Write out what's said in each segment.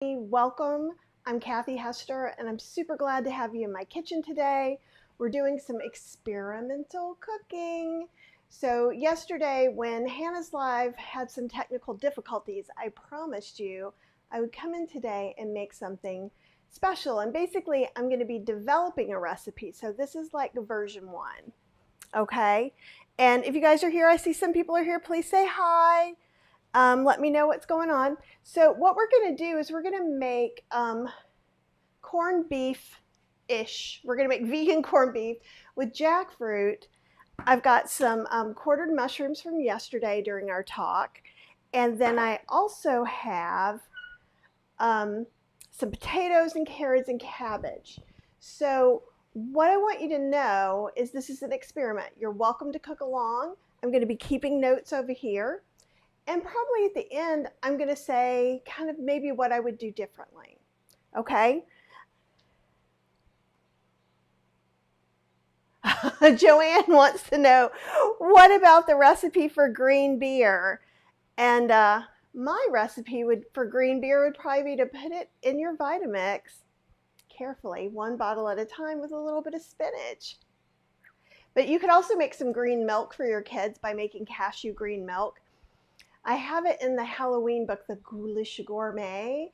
Welcome. I'm Kathy Hester, and I'm super glad to have you in my kitchen today. We're doing some experimental cooking. So yesterday when Hannah's Live had some technical difficulties, I promised you I would come in today and make something special. And basically, I'm going to be developing a recipe. So this is like version 1. Okay? And if you guys are here, I see some people are here, please say hi. Let me know what's going on. So what we're going to do is we're going to make corned beef-ish. We're going to make vegan corned beef with jackfruit. I've got some quartered mushrooms from yesterday during our talk. And then I also have some potatoes and carrots and cabbage. So what I want you to know is this is an experiment. You're welcome to cook along. I'm going to be keeping notes over here. And probably at the end, I'm going to say kind of maybe what I would do differently. Okay? Joanne wants to know, what about the recipe for green beer? And my recipe for green beer would probably be to put it in your Vitamix carefully, 1 bottle at a time with a little bit of spinach. But you could also make some green milk for your kids by making cashew green milk. I have it in the Halloween book, The Ghoulish Gourmet,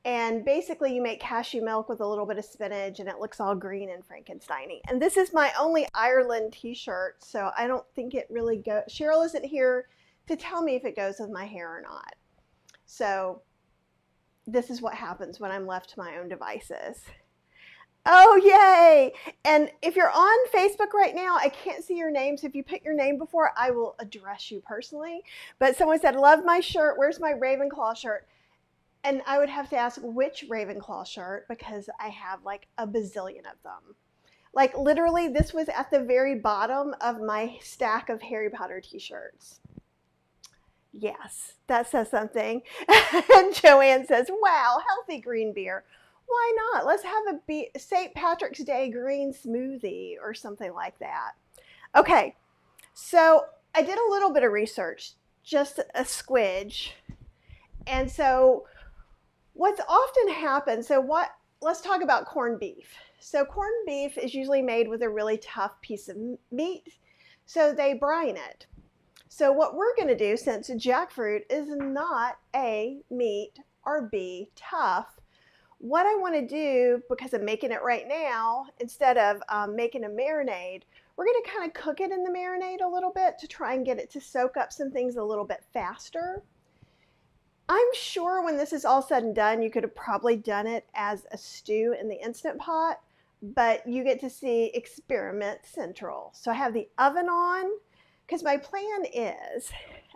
and basically you make cashew milk with a little bit of spinach and it looks all green and Frankenstein-y. And this is my only Ireland t-shirt, so I don't think it really goes. Cheryl isn't here to tell me if it goes with my hair or not. So this is what happens when I'm left to my own devices. Oh, yay! And if you're on Facebook right now, I can't see your name, so if you put your name before, I will address you personally. But someone said, love my shirt, where's my Ravenclaw shirt? And I would have to ask which Ravenclaw shirt, because I have like a bazillion of them. Like literally, this was at the very bottom of my stack of Harry Potter t-shirts. Yes, that says something. And Joanne says, wow, healthy green beer. Why not? Let's have a St. Patrick's Day green smoothie or something like that. Okay, so I did a little bit of research, just a squidge. And so what's often happened, let's talk about corned beef. So corned beef is usually made with a really tough piece of meat, so they brine it. So what we're going to do, since jackfruit is not A, meat, or B, tough, what I want to do, because I'm making it right now, instead of making a marinade, we're going to kind of cook it in the marinade a little bit to try and get it to soak up some things a little bit faster. I'm sure when this is all said and done, you could have probably done it as a stew in the Instant Pot, but you get to see Experiment Central. So I have the oven on, because my plan is,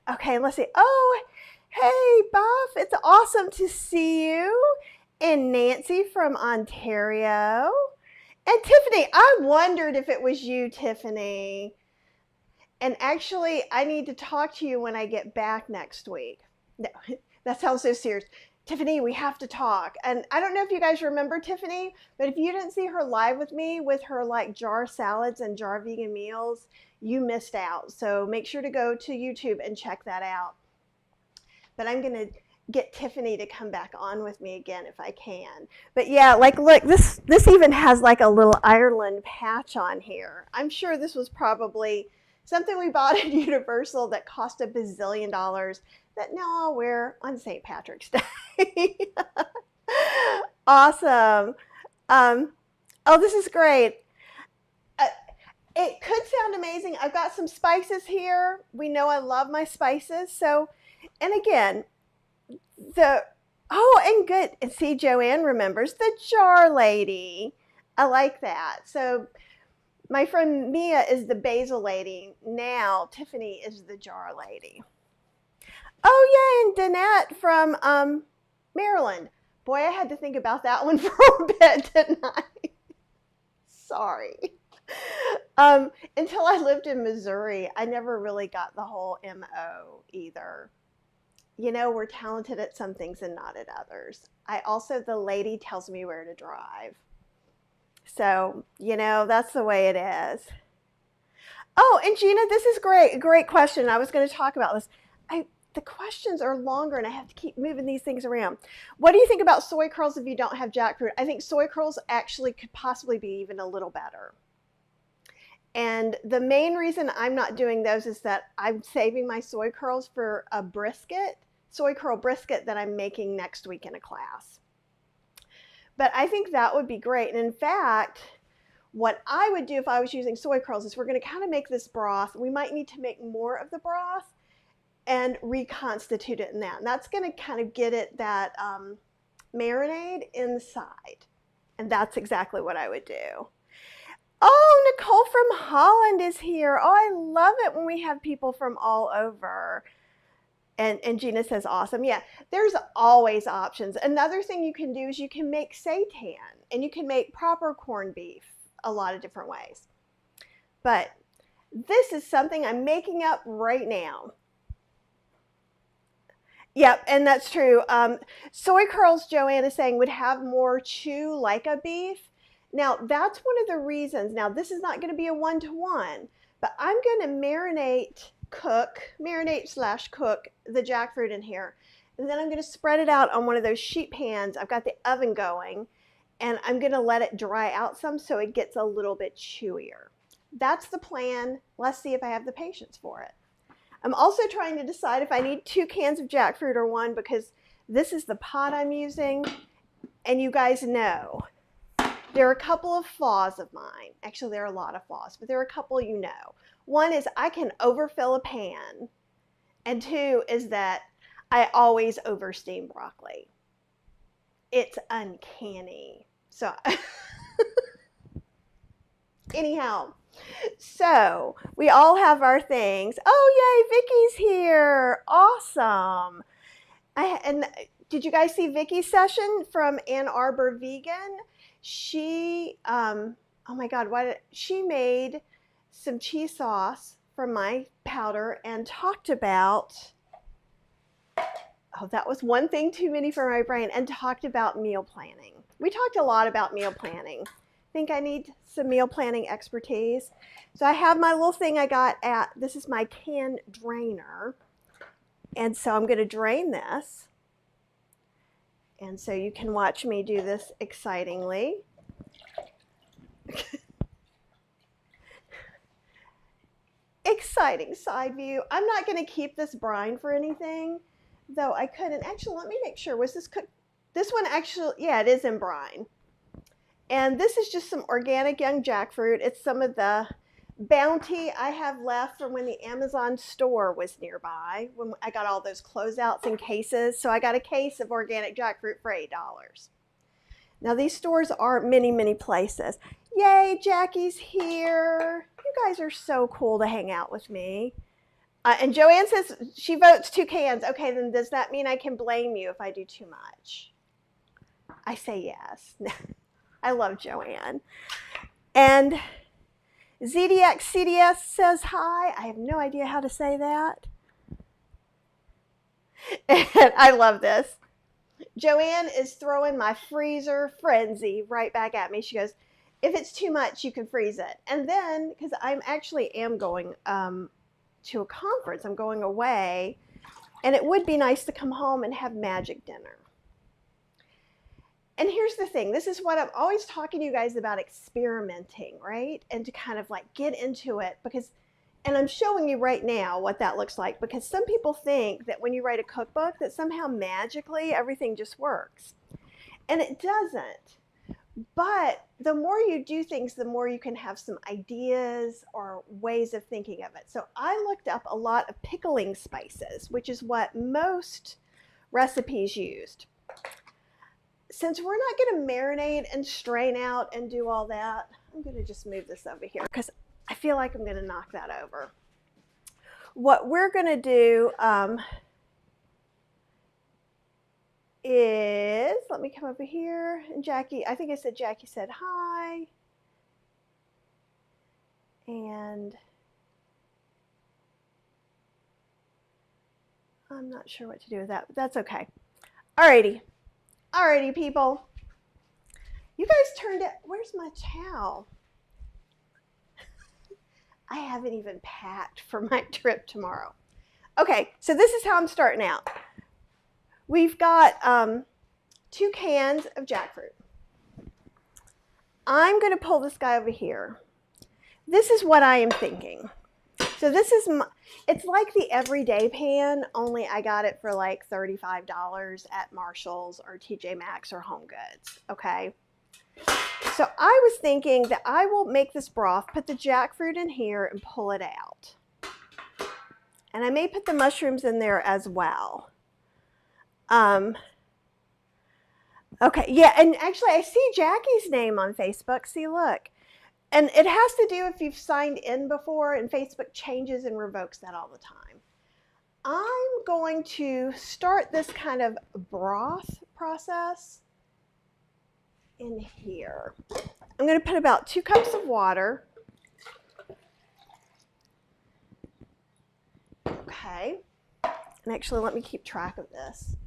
okay, let's see. Oh, hey, Buff, it's awesome to see you. And Nancy from Ontario. And Tiffany, I wondered if it was you, Tiffany. And actually, I need to talk to you when I get back next week. No, that sounds so serious. Tiffany, we have to talk. And I don't know if you guys remember Tiffany, but if you didn't see her live with me with her like jar salads and jar vegan meals, you missed out. So make sure to go to YouTube and check that out. But I'm going to get Tiffany to come back on with me again if I can. But yeah, like look, this even has like a little Ireland patch on here. I'm sure this was probably something we bought at Universal that cost $1 bazillion that now I'll wear on St. Patrick's Day. Awesome. Oh, this is great. It could sound amazing. I've got some spices here. We know I love my spices. So, and again, and good. And see, Joanne remembers the jar lady. I like that. So my friend Mia is the basil lady. Now Tiffany is the jar lady. Oh, yay, and Danette from Maryland. Boy, I had to think about that one for a bit, didn't I? Sorry. Until I lived in Missouri, I never really got the whole MO either. You know, we're talented at some things and not at others. The lady tells me where to drive. So, you know, that's the way it is. Oh, and Gina, this is great. Great question. I was going to talk about this. the questions are longer and I have to keep moving these things around. What do you think about soy curls if you don't have jackfruit? I think soy curls actually could possibly be even a little better. And the main reason I'm not doing those is that I'm saving my soy curls for a brisket, soy curl brisket that I'm making next week in a class. But I think that would be great. And in fact, what I would do if I was using soy curls is we're going to kind of make this broth. We might need to make more of the broth and reconstitute it in that. And that's going to kind of get it that marinade inside. And that's exactly what I would do. Oh, Nicole from Holland is here. Oh, I love it when we have people from all over. And Gina says, awesome. Yeah, there's always options. Another thing you can do is you can make seitan, and you can make proper corned beef a lot of different ways. But this is something I'm making up right now. Yep, and that's true. Soy curls, Joanne is saying, would have more chew like a beef. Now, that's one of the reasons. Now, this is not going to be a one-to-one, but I'm going to marinate / cook the jackfruit in here. And then I'm going to spread it out on one of those sheet pans. I've got the oven going, and I'm going to let it dry out some so it gets a little bit chewier. That's the plan. Let's see if I have the patience for it. I'm also trying to decide if I need 2 cans of jackfruit or 1, because this is the pot I'm using, and you guys know there are a couple of flaws of mine. Actually, there are a lot of flaws, but there are a couple you know. One is I can overfill a pan, and 2 is that I always oversteam broccoli. It's uncanny. So anyhow, so we all have our things. Oh, yay, Vicky's here. Awesome. And did you guys see Vicky's session from Ann Arbor Vegan? She, oh my God, she made some cheese sauce from my powder and talked about, oh, that was one thing too many for my brain, and talked about meal planning. We talked a lot about meal planning. I think I need some meal planning expertise. So I have my little thing I got at, this is my can drainer. And so I'm going to drain this. And so you can watch me do this excitingly. Exciting side view. I'm not going to keep this brine for anything, though I could. And actually, let me make sure. Was this cooked? This one actually, yeah, it is in brine. And this is just some organic young jackfruit. It's some of the bounty I have left from when the Amazon store was nearby, when I got all those closeouts in cases. So I got a case of organic jackfruit for $8. Now these stores are many, many places. Yay, Jackie's here. You guys are so cool to hang out with me. And Joanne says she votes 2 cans. Okay, then does that mean I can blame you if I do too much? I say yes. I love Joanne. And ZDX CDS says hi. I have no idea how to say that. And I love this. Joanne is throwing my freezer frenzy right back at me. She goes, if it's too much, you can freeze it. And then, because I actually am going to a conference, I'm going away, and it would be nice to come home and have magic dinner. And here's the thing, this is what I'm always talking to you guys about, experimenting, right? And to kind of like get into it, because, and I'm showing you right now what that looks like, because some people think that when you write a cookbook that somehow magically everything just works. And it doesn't. But the more you do things, the more you can have some ideas or ways of thinking of it. So I looked up a lot of pickling spices, which is what most recipes used. Since we're not going to marinate and strain out and do all that, I'm going to just move this over here because I feel like I'm going to knock that over. What we're going to do is, let me come over here, and Jackie, I think I said Jackie said hi. And I'm not sure what to do with that, but that's okay. Alrighty. Alrighty, people. You guys turned it. Where's my towel? I haven't even packed for my trip tomorrow. Okay, so this is how I'm starting out. We've got 2 cans of jackfruit. I'm going to pull this guy over here. This is what I am thinking. So this is, it's like the everyday pan, only I got it for like $35 at Marshall's or TJ Maxx or Home Goods, okay? So I was thinking that I will make this broth, put the jackfruit in here and pull it out. And I may put the mushrooms in there as well. Okay, yeah, and actually I see Jackie's name on Facebook. See, look. And it has to do if you've signed in before, and Facebook changes and revokes that all the time. I'm going to start this kind of broth process in here. I'm going to put about 2 cups of water. Okay. And actually, let me keep track of this.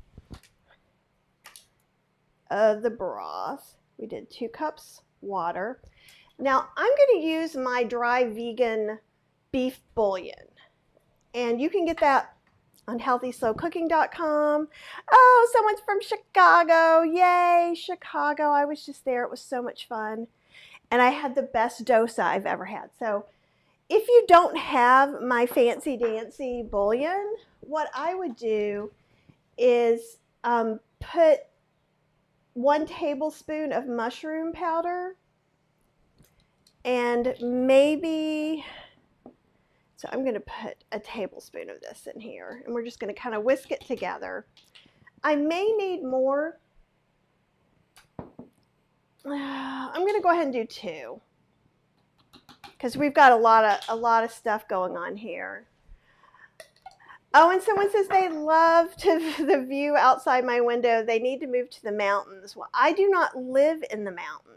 Of the broth. We did 2 cups water. Now, I'm going to use my dry vegan beef bouillon. And you can get that on healthyslowcooking.com. Oh, someone's from Chicago. Yay, Chicago. I was just there. It was so much fun. And I had the best dosa I've ever had. So if you don't have my fancy dancy bouillon, what I would do is put 1 tablespoon of mushroom powder and maybe, so I'm going to put a tablespoon of this in here and we're just going to kind of whisk it together. I may need more. I'm going to go ahead and do 2 because we've got a lot of stuff going on here. Oh, and someone says they love the view outside my window. They need to move to the mountains. Well, I do not live in the mountains,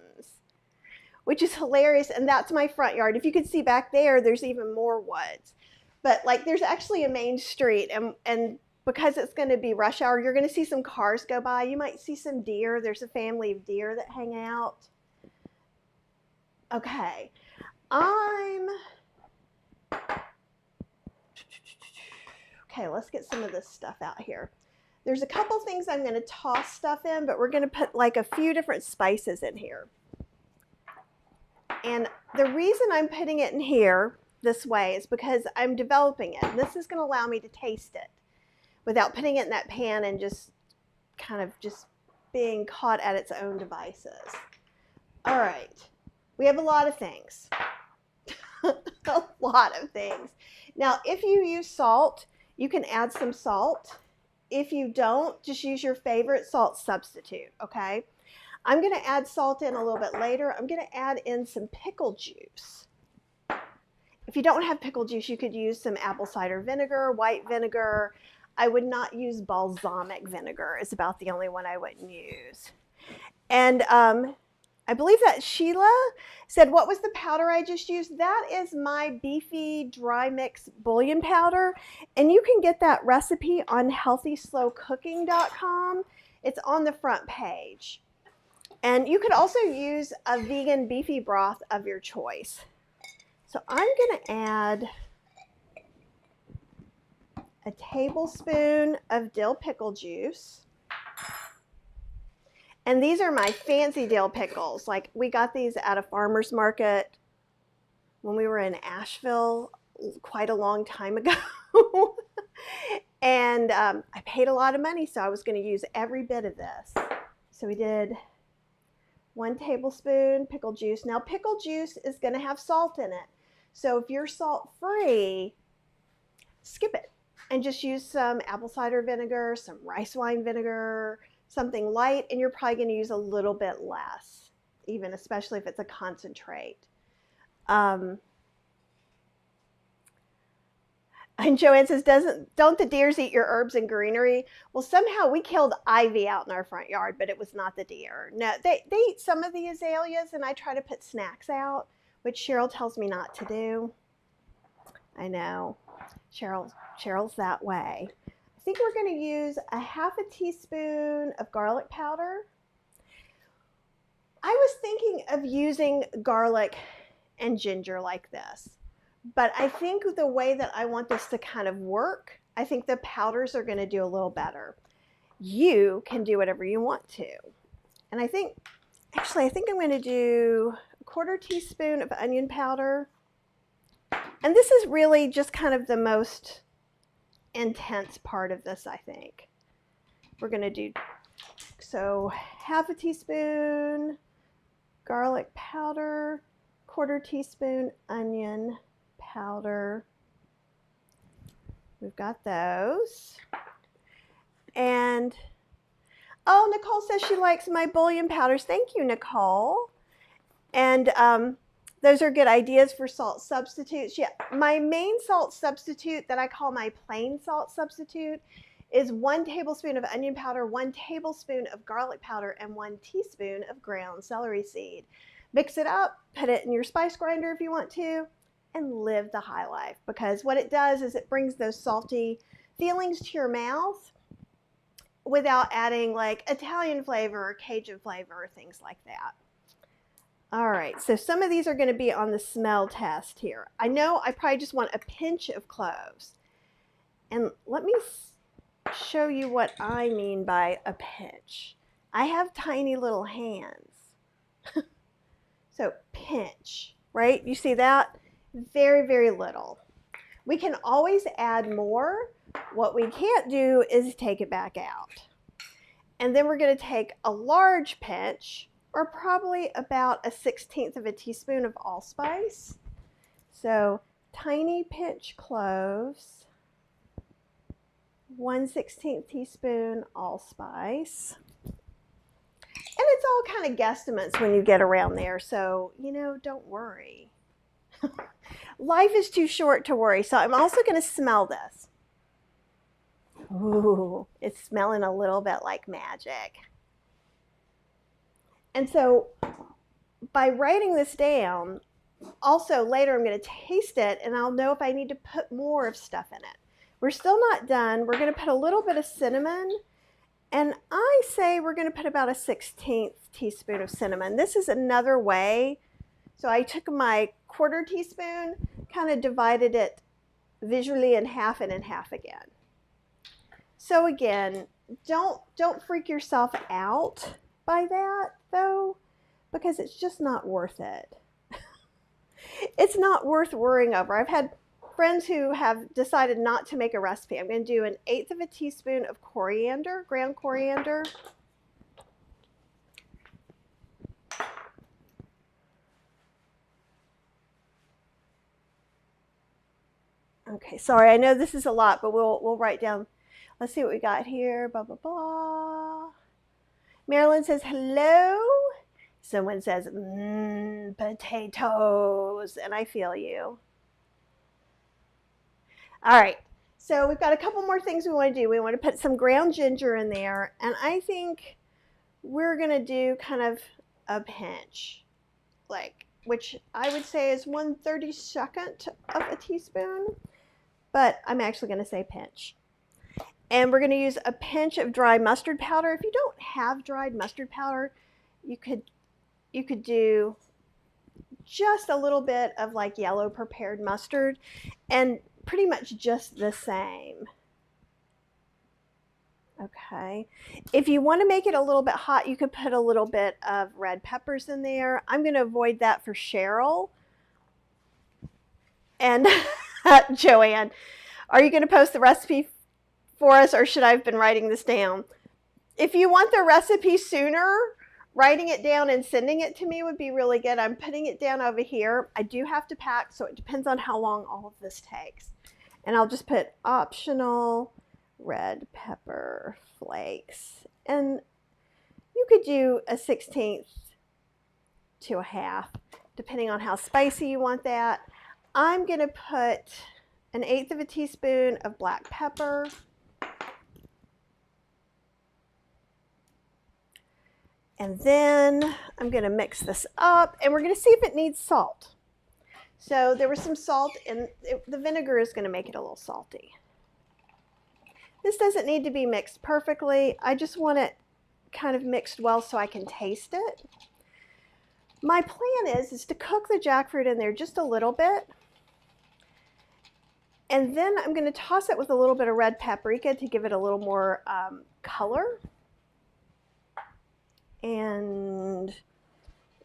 which is hilarious. And that's my front yard. If you could see back there, there's even more woods. But like there's actually a main street. And because it's going to be rush hour, you're going to see some cars go by. You might see some deer. There's a family of deer that hang out. Okay. Okay, let's get some of this stuff out here. There's a couple things I'm going to toss stuff in, but we're going to put like a few different spices in here. And the reason I'm putting it in here this way is because I'm developing it. This is going to allow me to taste it without putting it in that pan and just kind of just being caught at its own devices. All right, we have a lot of things. A lot of things. Now, if you use salt, you can add some salt. If you don't, just use your favorite salt substitute, okay? I'm going to add salt in a little bit later. I'm going to add in some pickle juice. If you don't have pickle juice, you could use some apple cider vinegar, white vinegar. I would not use balsamic vinegar. It's about the only one I wouldn't use. And I believe that Sheila said, what was the powder I just used? That is my beefy dry mix bouillon powder. And you can get that recipe on healthyslowcooking.com. It's on the front page. And you could also use a vegan beefy broth of your choice. So I'm going to add a tablespoon of dill pickle juice. And these are my fancy dill pickles. Like we got these at a farmer's market when we were in Asheville quite a long time ago. And I paid a lot of money, so I was going to use every bit of this. So we did 1 tablespoon pickle juice. Now pickle juice is going to have salt in it. So if you're salt free, skip it and just use some apple cider vinegar, some rice wine vinegar, something light, and you're probably going to use a little bit less, even especially if it's a concentrate. And Joanne says, don't the deers eat your herbs and greenery? Well, somehow we killed ivy out in our front yard, but it was not the deer. No, they eat some of the azaleas, and I try to put snacks out, which Cheryl tells me not to do. I know, Cheryl's that way. I think we're going to use a half a teaspoon of garlic powder. I was thinking of using garlic and ginger like this, but I think the way that I want this to kind of work, I think the powders are going to do a little better. You can do whatever you want to. And I think I'm going to do a 1/4 teaspoon of onion powder. And this is really just kind of the most intense part of this, I think. We're going to do, so 1/2 teaspoon garlic powder, 1/4 teaspoon onion powder. We've got those. And, oh, Nicole says she likes my bouillon powders. Thank you, Nicole. And those are good ideas for salt substitutes. Yeah, my main salt substitute that I call my plain salt substitute is 1 tablespoon of onion powder, 1 tablespoon of garlic powder, and 1 teaspoon of ground celery seed. Mix it up, put it in your spice grinder if you want to, and live the high life, because what it does is it brings those salty feelings to your mouth without adding like Italian flavor or Cajun flavor or things like that. All right, so some of these are going to be on the smell test here. I know I probably just want a pinch of cloves. And let me show you what I mean by a pinch. I have tiny little hands. So pinch, right? You see that? Very, very little. We can always add more. What we can't do is take it back out. And then we're going to take a large pinch, or probably about a 1/16 of a teaspoon of allspice. So tiny pinch cloves, 1/16 teaspoon allspice. And it's all kind of guesstimates when you get around there, so, you know, don't worry. Life is too short to worry. So I'm also going to smell this. Ooh, it's smelling a little bit like magic. And so by writing this down, also later I'm going to taste it and I'll know if I need to put more of stuff in it. We're still not done. We're going to put a little bit of cinnamon, and I say we're going to put about a 1/16 teaspoon of cinnamon. This is another way. So I took my 1/4 teaspoon, kind of divided it visually in half and in half again. So again, don't freak yourself out by that though, because it's just not worth it. It's not worth worrying over. I've had friends who have decided not to make a recipe. I'm going to do 1/8 of a teaspoon of coriander, ground coriander. Okay, sorry, I know this is a lot, but we'll write down. Let's see what we got here. Blah, blah, blah. Marilyn says, hello. Someone says, potatoes, and I feel you. All right, so we've got a couple more things we want to do. We want to put some ground ginger in there, and I think we're going to do kind of a pinch, like, which I would say is 1/32 of a teaspoon, but I'm actually going to say pinch. And we're going to use a pinch of dry mustard powder. If you don't have dried mustard powder, you could do just a little bit of like yellow prepared mustard, and pretty much just the same. Okay. If you want to make it a little bit hot, you could put a little bit of red peppers in there. I'm going to avoid that for Cheryl. And Joanne, are you going to post the recipe for us, or should I have been writing this down? If you want the recipe sooner, writing it down and sending it to me would be really good. I'm putting it down over here. I do have to pack, so it depends on how long all of this takes. And I'll just put optional red pepper flakes. And you could do a 1/16 to a half, depending on how spicy you want that. I'm going to put 1/8 of a teaspoon of black pepper. And then I'm going to mix this up, and we're going to see if it needs salt. So there was some salt, and the vinegar is going to make it a little salty. This doesn't need to be mixed perfectly. I just want it kind of mixed well so I can taste it. My plan is to cook the jackfruit in there just a little bit. And then I'm going to toss it with a little bit of red paprika to give it a little more color. And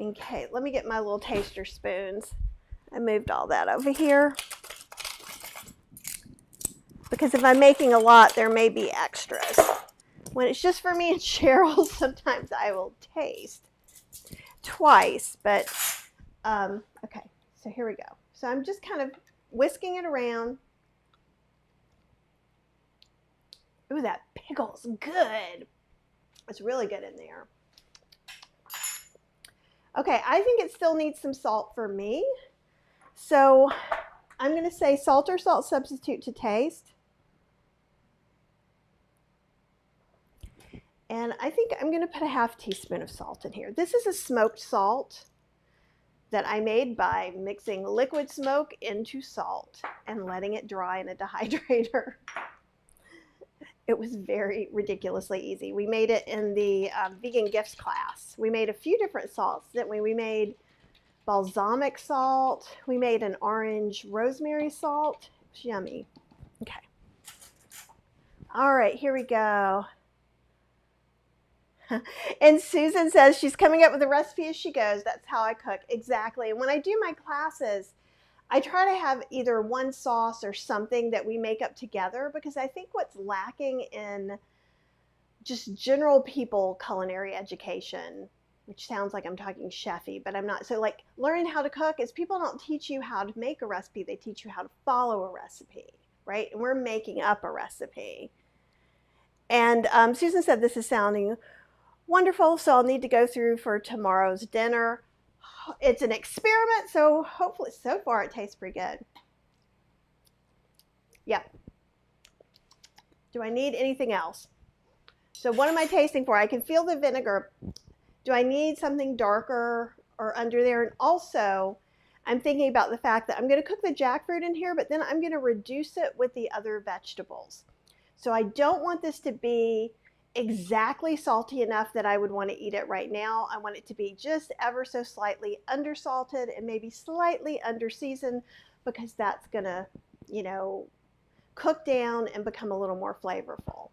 okay, let me get my little taster spoons. I moved all that over here, because if I'm making a lot, there may be extras. When it's just for me and Cheryl, sometimes I will taste twice, but okay, so here we go. So I'm just kind of whisking it around. Ooh, that pickle's good. It's really good in there. Okay, I think it still needs some salt for me. So I'm going to say salt or salt substitute to taste. And I think I'm going to put a half teaspoon of salt in here. This is a smoked salt that I made by mixing liquid smoke into salt and letting it dry in a dehydrator. It was very ridiculously easy. We made it in the vegan gifts class. We made a few different salts, didn't we? We made balsamic salt. We made an orange rosemary salt. It was yummy. Okay. All right, here we go. And Susan says she's coming up with a recipe as she goes. That's how I cook. Exactly. And when I do my classes, I try to have either one sauce or something that we make up together, because I think what's lacking in just general people culinary education, which sounds like I'm talking chefy, but I'm not. So like learning how to cook is people don't teach you how to make a recipe. They teach you how to follow a recipe, right? And we're making up a recipe. And Susan said this is sounding wonderful, so I'll need to go through for tomorrow's dinner. It's an experiment, so hopefully, so far it tastes pretty good. Yeah. Do I need anything else? So what am I tasting for? I can feel the vinegar. Do I need something darker or under there? And also, I'm thinking about the fact that I'm going to cook the jackfruit in here, but then I'm going to reduce it with the other vegetables. So I don't want this to be exactly salty enough that I would want to eat it right now. I want it to be just ever so slightly undersalted and maybe slightly underseasoned, because that's going to, you know, cook down and become a little more flavorful.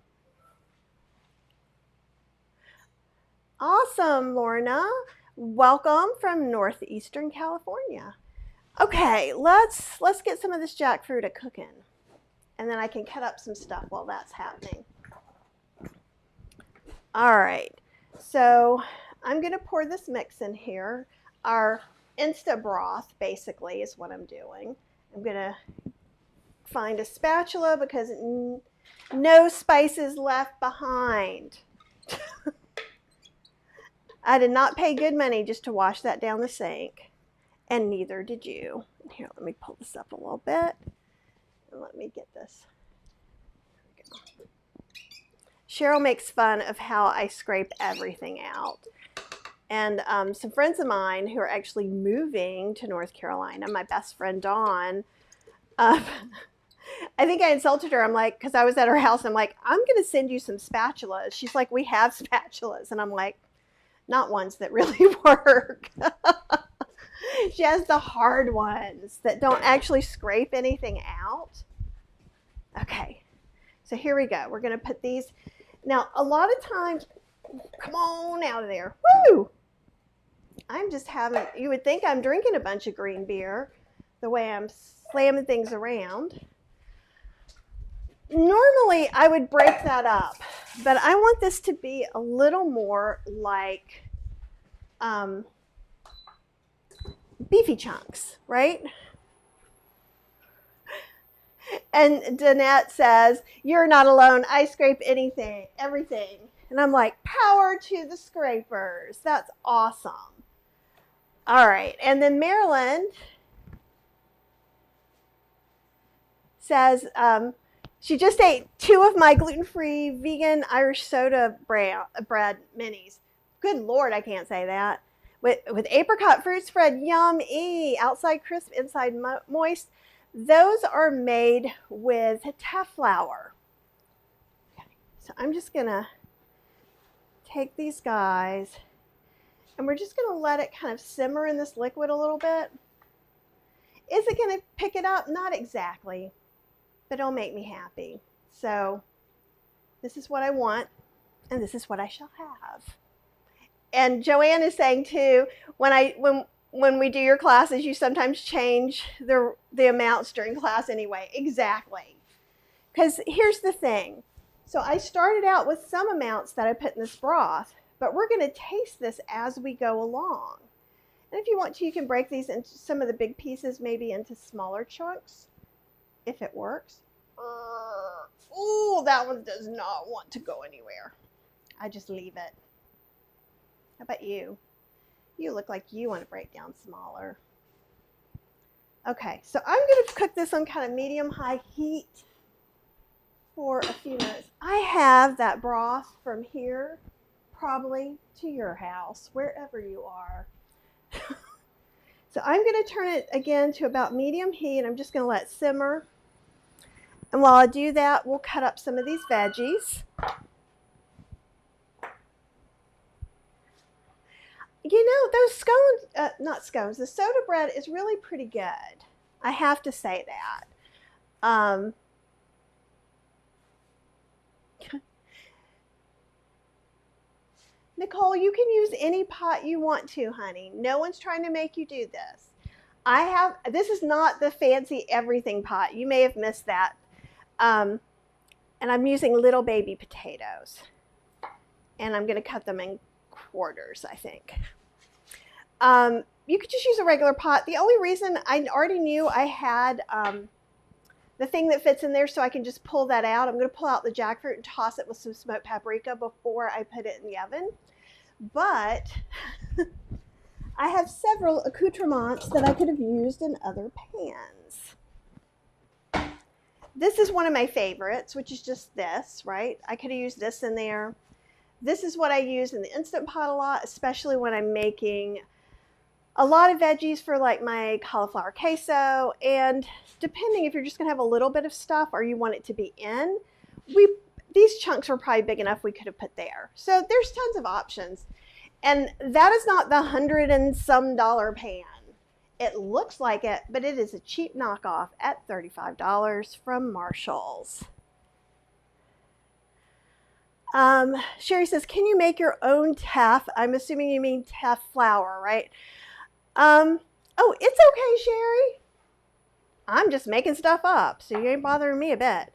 Awesome, Lorna. Welcome from northeastern California. Okay, let's get some of this jackfruit a cooking, and then I can cut up some stuff while that's happening. All right, so I'm going to pour this mix in here. Our Insta broth basically is what I'm doing. I'm going to find a spatula because no spices left behind. I did not pay good money just to wash that down the sink, and neither did you. Here, let me pull this up a little bit, and let me get this. Cheryl makes fun of how I scrape everything out. And some friends of mine who are actually moving to North Carolina, my best friend Dawn, I think I insulted her. I'm like, because I was at her house, I'm like, I'm going to send you some spatulas. She's like, we have spatulas. And I'm like, not ones that really work. She has the hard ones that don't actually scrape anything out. Okay, so here we go. We're going to put these. Now, a lot of times, come on out of there. Woo! I'm just having, you would think I'm drinking a bunch of green beer the way I'm slamming things around. Normally, I would break that up, but I want this to be a little more like beefy chunks, right? And Danette says, you're not alone. I scrape anything, everything. And I'm like, power to the scrapers. That's awesome. All right. And then Marilyn says, she just ate 2 of my gluten-free vegan Irish soda bread minis. Good Lord, I can't say that. With apricot fruit spread, yummy. Outside crisp, inside moist. Those are made with teff flour. Okay, so I'm just going to take these guys, and we're just going to let it kind of simmer in this liquid a little bit. Is it going to pick it up? Not exactly. but it'll make me happy. So this is what I want, and this is what I shall have. And Joanne is saying too, when we do your classes, you sometimes change the amounts during class anyway. Exactly. Because here's the thing. So I started out with some amounts that I put in this broth, but we're going to taste this as we go along. And if you want to, you can break these into some of the big pieces, maybe into smaller chunks, if it works. Oh, that one does not want to go anywhere. I just leave it. How about you? You look like you want to break down smaller. Okay, so I'm going to cook this on kind of medium-high heat for a few minutes. I have that broth from here, probably to your house, wherever you are. So I'm going to turn it again to about medium heat. I'm just going to let it simmer. And while I do that, we'll cut up some of these veggies. You know, those scones, not scones, the soda bread is really pretty good. I have to say that. Nicole, you can use any pot you want to, honey. No one's trying to make you do this. This is not the fancy everything pot. You may have missed that. And I'm using little baby potatoes. And I'm going to cut them in quarters, I think. You could just use a regular pot. The only reason I already knew I had the thing that fits in there, so I can just pull that out. I'm going to pull out the jackfruit and toss it with some smoked paprika before I put it in the oven. But I have several accoutrements that I could have used in other pans. This is one of my favorites, which is just this, right? I could have used this in there. This is what I use in the Instant Pot a lot, especially when I'm making a lot of veggies for like my cauliflower queso. And depending if you're just going to have a little bit of stuff or you want it to be in, these chunks were probably big enough we could have put there. So there's tons of options. And that is not the $100 and some pan. It looks like it, but it is a cheap knockoff at $35 from Marshall's. Sherry says, can you make your own teff? I'm assuming you mean teff flour, right? Oh, it's okay, Sherry. I'm just making stuff up, so you ain't bothering me a bit.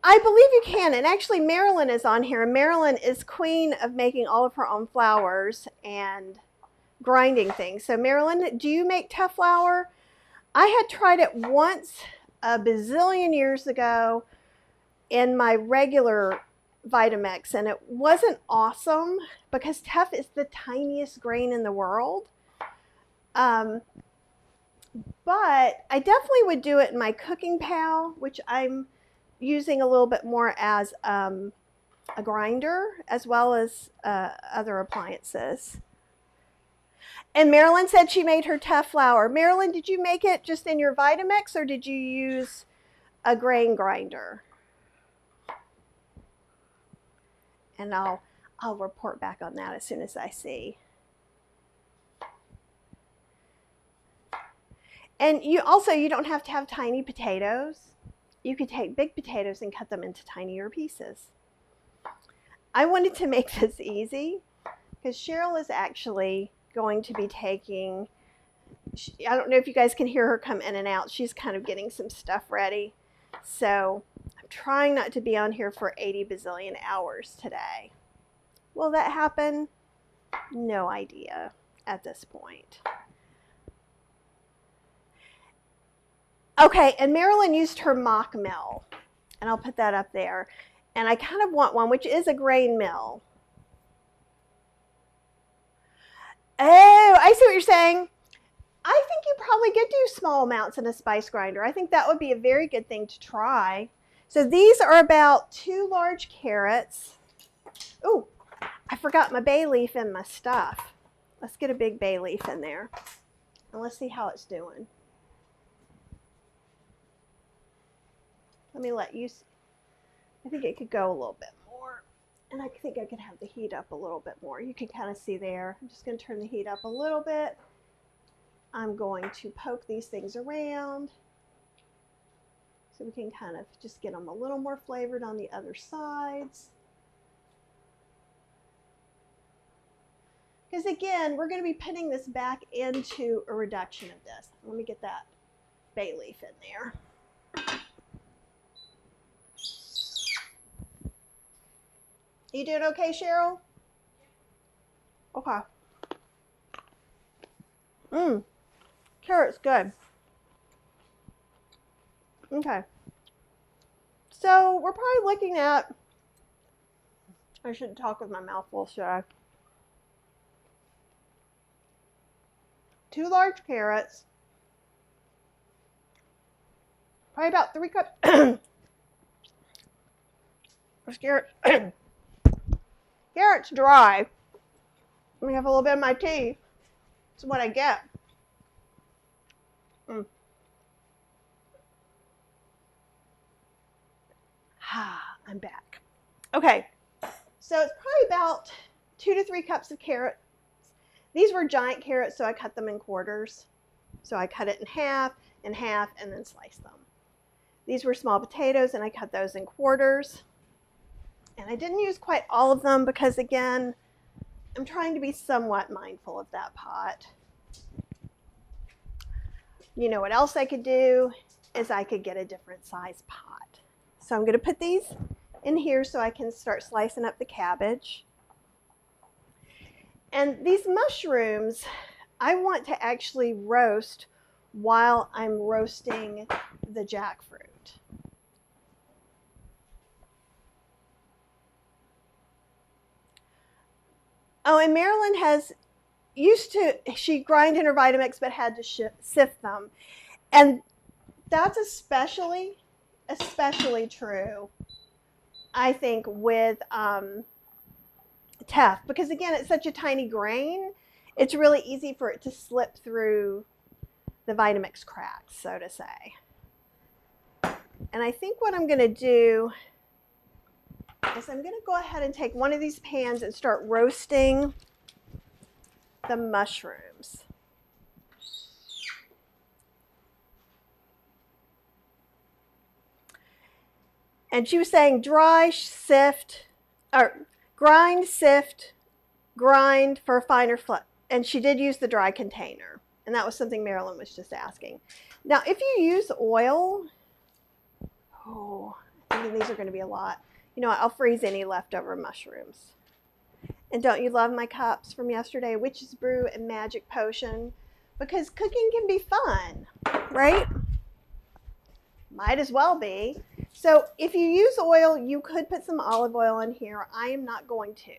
I believe you can, and actually Marilyn is on here, and Marilyn is queen of making all of her own flours and grinding things. So Marilyn, do you make teff flour? I had tried it once a bazillion years ago in my regular Vitamix, and it wasn't awesome because teff is the tiniest grain in the world. But I definitely would do it in my cooking pal, which I'm using a little bit more as a grinder, as well as other appliances. And Marilyn said she made her teff flour. Marilyn, did you make it just in your Vitamix, or did you use a grain grinder? And I'll report back on that as soon as I see. And you don't have to have tiny potatoes. You could take big potatoes and cut them into tinier pieces. I wanted to make this easy because Cheryl is actually going to be taking, I don't know if you guys can hear her come in and out. She's kind of getting some stuff ready. So I'm trying not to be on here for 80 bazillion hours today. Will that happen? No idea at this point. Okay, and Marilyn used her mock mill, and I'll put that up there. And I kind of want one, which is a grain mill. Oh, I see what you're saying. I think you probably could do small amounts in a spice grinder. I think that would be a very good thing to try. So these are about 2 large carrots. Oh, I forgot my bay leaf in my stuff. Let's get a big bay leaf in there. And let's see how it's doing. Let me let you see. I think it could go a little bit more. And I think I could have the heat up a little bit more. You can kind of see there. I'm just going to turn the heat up a little bit. I'm going to poke these things around. So we can kind of just get them a little more flavored on the other sides. Because again, we're going to be putting this back into a reduction of this. Let me get that bay leaf in there. You doing okay, Cheryl? Okay. Carrot's good. Okay. So we're probably looking at, I shouldn't talk with my mouth full, should I? 2 large carrots. Probably about 3 cups. Carrot's dry. Let me have a little bit of my tea. That's what I get. I'm back. Okay, so it's probably about 2 to 3 cups of carrots. These were giant carrots, so I cut them in quarters. So I cut it in half, and then sliced them. These were small potatoes, and I cut those in quarters. And I didn't use quite all of them because, again, I'm trying to be somewhat mindful of that pot. You know what else I could do is I could get a different size pot. So I'm going to put these in here so I can start slicing up the cabbage. And these mushrooms, I want to actually roast while I'm roasting the jackfruit. Oh, and Marilyn she grind in her Vitamix but had to sift them. And that's especially true, I think, with teff, because again, it's such a tiny grain, it's really easy for it to slip through the Vitamix cracks, so to say. And I think what I'm going to do is I'm going to go ahead and take one of these pans and start roasting the mushrooms. And she was saying dry, sift, or grind, sift, grind for a finer flake. And she did use the dry container. And that was something Marilyn was just asking. Now, if you use oil, I'm thinking these are going to be a lot. You know what, I'll freeze any leftover mushrooms. And don't you love my cups from yesterday? Witch's Brew and Magic Potion. Because cooking can be fun, right? Might as well be. So if you use oil, you could put some olive oil in here. I am not going to.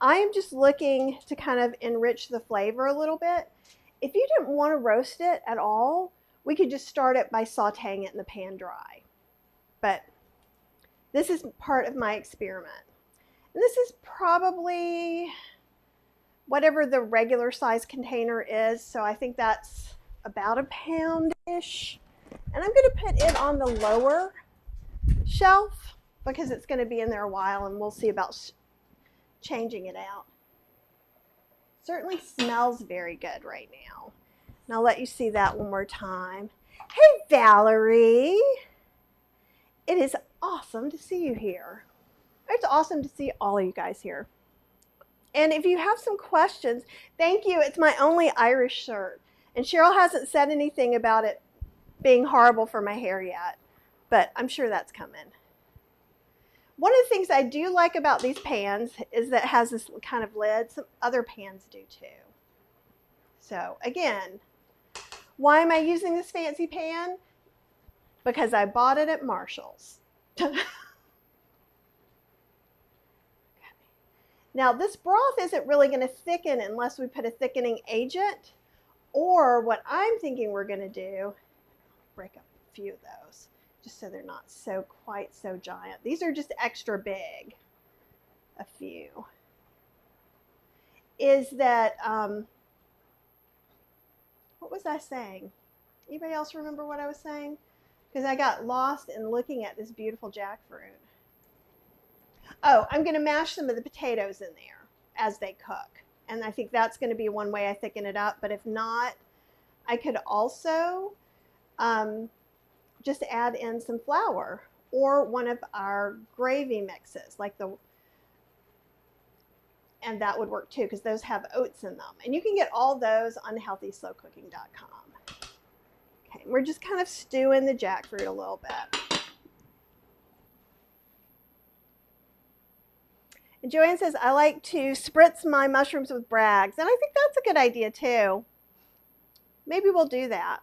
I am just looking to kind of enrich the flavor a little bit. If you didn't want to roast it at all, we could just start it by sauteing it in the pan dry. But this is part of my experiment. And this is probably whatever the regular size container is. So I think that's about a pound-ish. And I'm going to put it on the lower shelf because it's going to be in there a while, and we'll see about changing it out. Certainly smells very good right now. And I'll let you see that one more time. Hey, Valerie. It is awesome to see you here. It's awesome to see all of you guys here. And if you have some questions, thank you. It's my only Irish shirt. And Cheryl hasn't said anything about it being horrible for my hair yet, but I'm sure that's coming. One of the things I do like about these pans is that it has this kind of lid. Some other pans do too. So again, why am I using this fancy pan? Because I bought it at Marshall's. Okay. Now this broth isn't really going to thicken unless we put a thickening agent, or what I'm thinking we're going to do, break up a few of those just so they're not quite so giant. These are just extra big, a few. Is that, what was I saying? Anybody else remember what I was saying? Because I got lost in looking at this beautiful jackfruit. Oh, I'm going to mash some of the potatoes in there as they cook. And I think that's going to be one way I thicken it up. But if not, I could also just add in some flour or one of our gravy mixes, and that would work too, because those have oats in them. And you can get all those on healthyslowcooking.com. Okay, we're just kind of stewing the jackfruit a little bit. And Joanne says, I like to spritz my mushrooms with Bragg's. And I think that's a good idea too. Maybe we'll do that.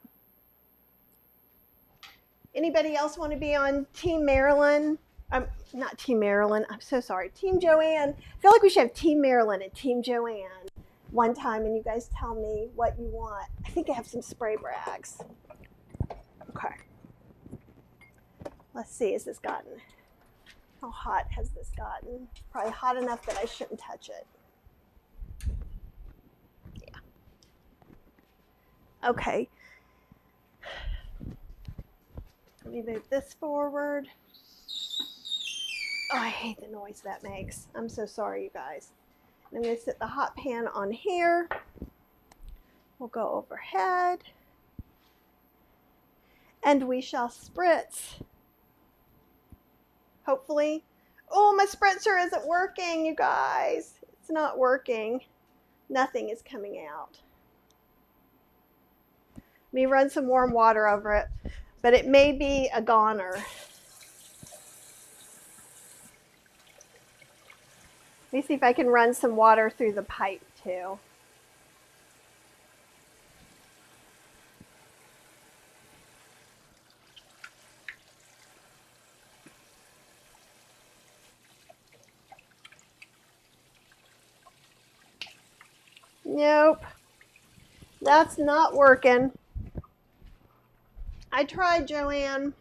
Anybody else want to be on Team Marilyn? Not Team Marilyn, I'm so sorry. Team Joanne. I feel like we should have Team Marilyn and Team Joanne one time, and you guys tell me what you want. I think I have some spray Bragg's. Okay. Let's see, has this gotten, how hot has this gotten? Probably hot enough that I shouldn't touch it. Yeah. Okay. Let me move this forward. Oh, I hate the noise that makes. I'm so sorry, you guys. I'm going to set the hot pan on here. We'll go overhead. And we shall spritz. Hopefully. Oh, my spritzer isn't working, you guys. It's not working. Nothing is coming out. Let me run some warm water over it, but it may be a goner. Let me see if I can run some water through the pipe too. Nope, that's not working. I tried, Joanne.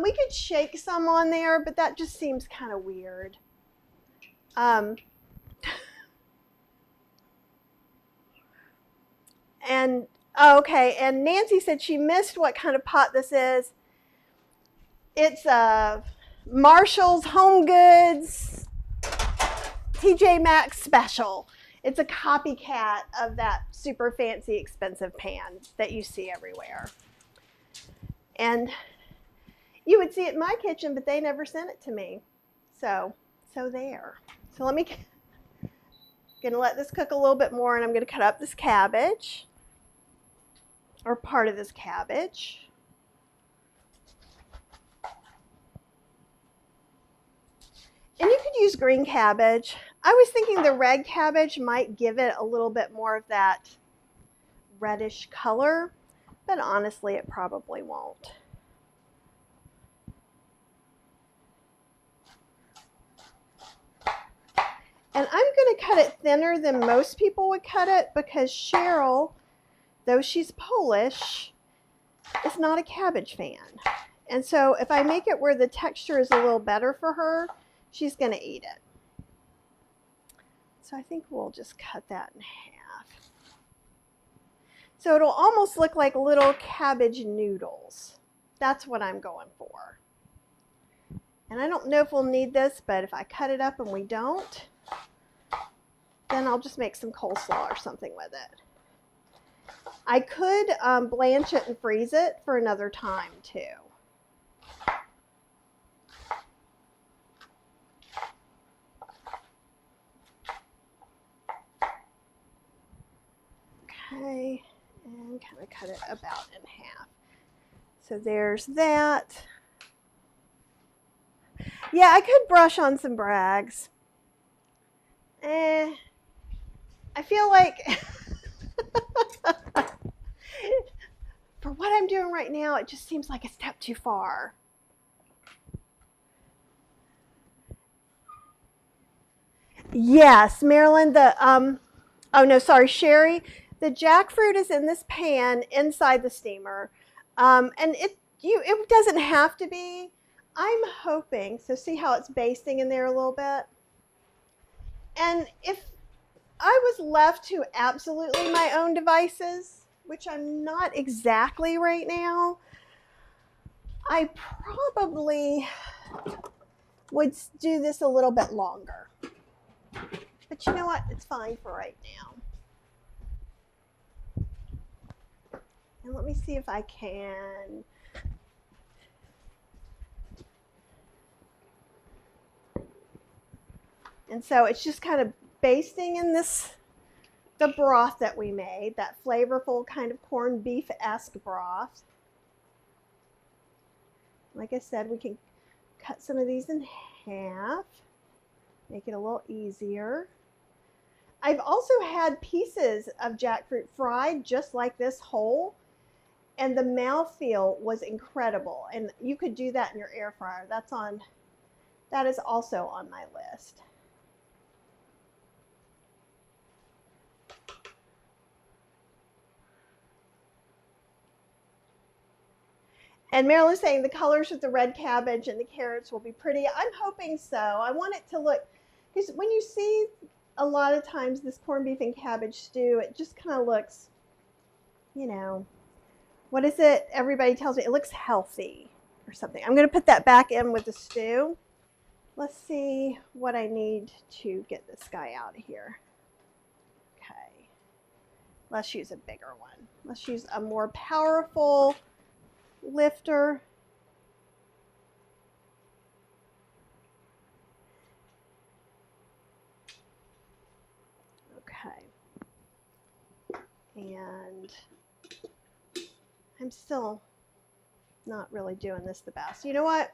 We could shake some on there, but that just seems kind of weird. And okay, and Nancy said she missed what kind of pot this is. It's a Marshall's Home Goods TJ Maxx special. It's a copycat of that super fancy expensive pan that you see everywhere. And you would see it in my kitchen, but they never sent it to me. So there. So let me, gonna let this cook a little bit more, and I'm gonna cut up this cabbage, or part of this cabbage. And you could use green cabbage. I was thinking the red cabbage might give it a little bit more of that reddish color, but honestly, it probably won't. And I'm going to cut it thinner than most people would cut it, because Cheryl, though she's Polish, is not a cabbage fan. And so if I make it where the texture is a little better for her, she's going to eat it. So I think we'll just cut that in half. So it'll almost look like little cabbage noodles. That's what I'm going for. And I don't know if we'll need this, but if I cut it up and we don't, then I'll just make some coleslaw or something with it. I could blanch it and freeze it for another time too. Okay, and kind of cut it about in half. So there's that. Yeah, I could brush on some Bragg's. I feel like for what I'm doing right now, it just seems like a step too far. Yes, Marilyn, oh no, sorry, Sherry, the jackfruit is in this pan inside the steamer. And it doesn't have to be. I'm hoping, so see how it's basting in there a little bit? And if I was left to absolutely my own devices, which I'm not exactly right now, I probably would do this a little bit longer. But you know what? It's fine for right now. And let me see if I can And so it's just kind of basting in the broth that we made, that flavorful kind of corned beef-esque broth. Like I said, we can cut some of these in half, make it a little easier. I've also had pieces of jackfruit fried just like this whole, and the mouthfeel was incredible. And you could do that in your air fryer. That is also on my list. And Marilyn's saying the colors with the red cabbage and the carrots will be pretty. I'm hoping so. I want it to look, because when you see a lot of times this corned beef and cabbage stew, it just kind of looks, you know, what is it? Everybody tells me it looks healthy or something. I'm going to put that back in with the stew. Let's see what I need to get this guy out of here. Okay. Let's use a bigger one. Let's use a more powerful lifter. Okay. And I'm still not really doing this the best. You know what?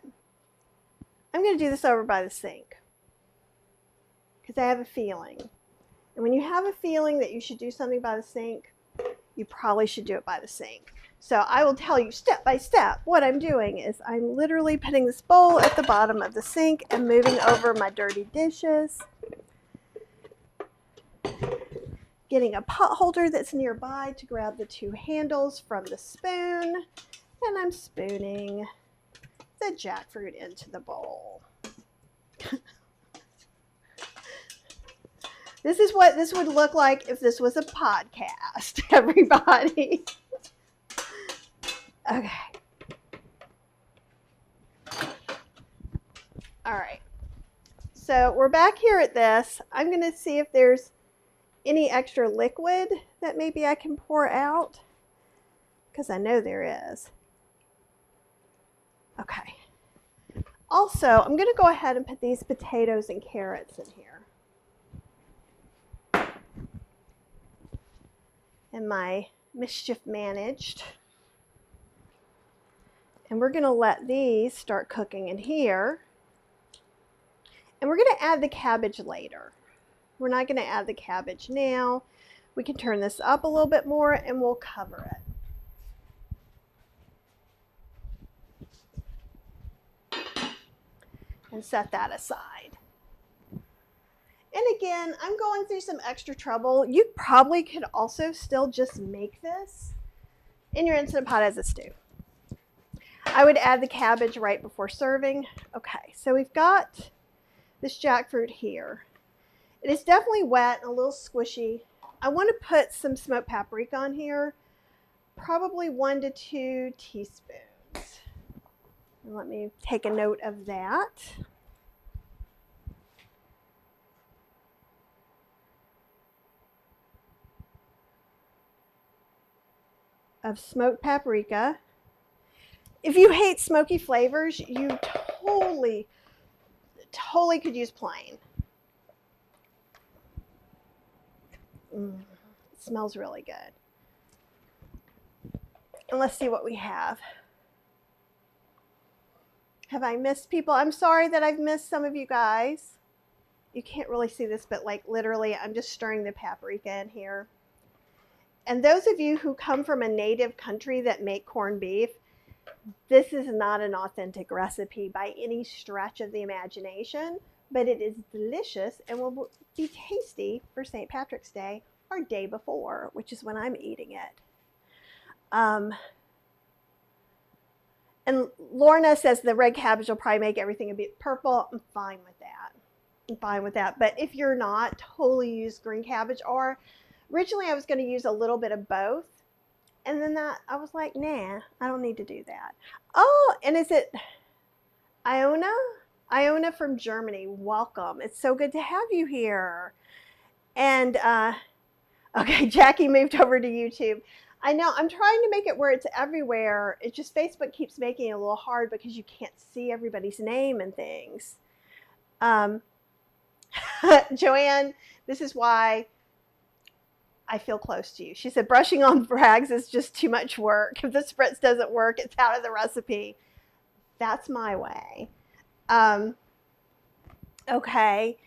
I'm going to do this over by the sink because I have a feeling. And when you have a feeling that you should do something by the sink, you probably should do it by the sink. So I will tell you step by step what I'm doing is I'm literally putting this bowl at the bottom of the sink and moving over my dirty dishes. Getting a pot holder that's nearby to grab the two handles from the spoon. And I'm spooning the jackfruit into the bowl. This is what this would look like if this was a podcast, everybody. Okay. All right. So we're back here at this. I'm going to see if there's any extra liquid that maybe I can pour out, because I know there is. Okay. Also, I'm going to go ahead and put these potatoes and carrots in here. And my mischief managed. And we're going to let these start cooking in here. And we're going to add the cabbage later. We're not going to add the cabbage now. We can turn this up a little bit more and we'll cover it. And set that aside. And again, I'm going through some extra trouble. You probably could also still just make this in your Instant Pot as a stew. I would add the cabbage right before serving. Okay, so we've got this jackfruit here. It is definitely wet and a little squishy. I want to put some smoked paprika on here, probably 1 to 2 teaspoons. And let me take a note of that. Of smoked paprika. If you hate smoky flavors, you totally could use plain. It smells really good. And let's see what we have. Have I missed people? I'm sorry that I've missed some of you guys. You can't really see this, but like literally I'm just stirring the paprika in here. And those of you who come from a native country that make corned beef, this is not an authentic recipe by any stretch of the imagination, but it is delicious and will be tasty for St. Patrick's Day or day before, which is when I'm eating it. And Lorna says the red cabbage will probably make everything a bit purple. I'm fine with that. I'm fine with that. But if you're not, totally use green cabbage. Or originally I was going to use a little bit of both. And then I was like, nah, I don't need to do that. Oh, and is it Iona? Iona from Germany. Welcome. It's so good to have you here. And, okay, Jackie moved over to YouTube. I know, I'm trying to make it where it's everywhere. It just, Facebook keeps making it a little hard because you can't see everybody's name and things. Joanne, this is why I feel close to you. She said brushing on rags is just too much work. If the spritz doesn't work, it's out of the recipe. That's my way. Okay.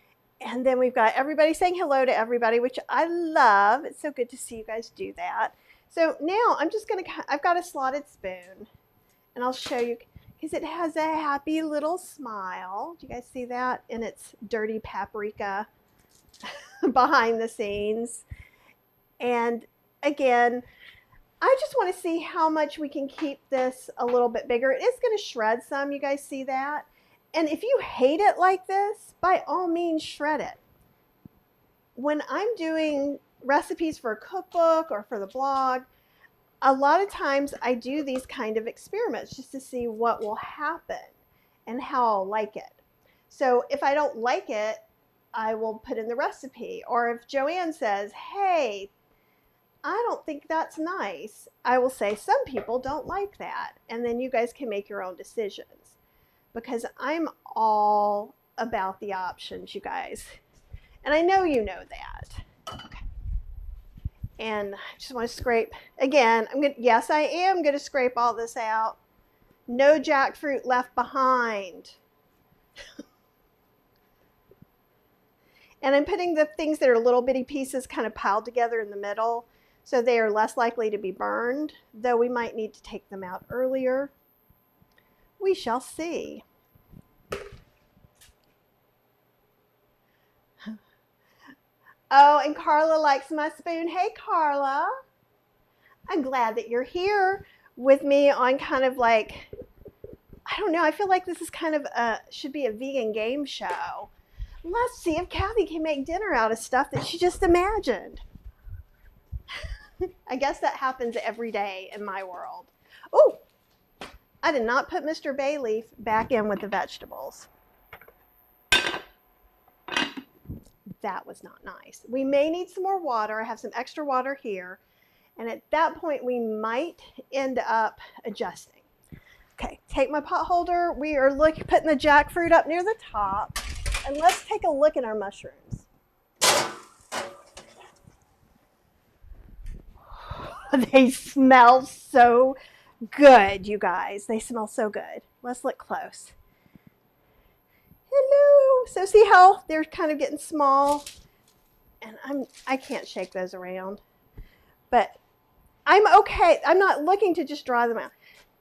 And then we've got everybody saying hello to everybody, which I love. It's so good to see you guys do that. So now I'm just going to, I've got a slotted spoon, and I'll show you because it has a happy little smile. Do you guys see that? And it's dirty paprika behind the scenes. And again, I just want to see how much we can keep this a little bit bigger. It is going to shred some. You guys see that? And if you hate it like this, by all means, shred it. When I'm doing recipes for a cookbook or for the blog, a lot of times I do these kind of experiments just to see what will happen and how I'll like it. So if I don't like it, I will put in the recipe. Or if Joanne says, hey, I don't think that's nice, I will say some people don't like that. And then you guys can make your own decisions. Because I'm all about the options, you guys. And I know you know that. Okay. And I just want to scrape, again, yes, I am going to scrape all this out. No jackfruit left behind. And I'm putting the things that are little bitty pieces kind of piled together in the middle, so they are less likely to be burned, though we might need to take them out earlier. We shall see. Oh, and Carla likes my spoon. Hey, Carla. I'm glad that you're here with me on kind of like, I don't know, I feel like this is kind of should be a vegan game show. Let's see if Kathy can make dinner out of stuff that she just imagined. I guess that happens every day in my world. Oh, I did not put Mr. Bay Leaf back in with the vegetables. That was not nice. We may need some more water. I have some extra water here. And at that point, we might end up adjusting. Okay, take my pot holder. We are putting the jackfruit up near the top. And let's take a look at our mushrooms. They smell so good, you guys. They smell so good. Let's look close. Hello. So see how they're kind of getting small? And I can't shake those around. But I'm okay. I'm not looking to just dry them out.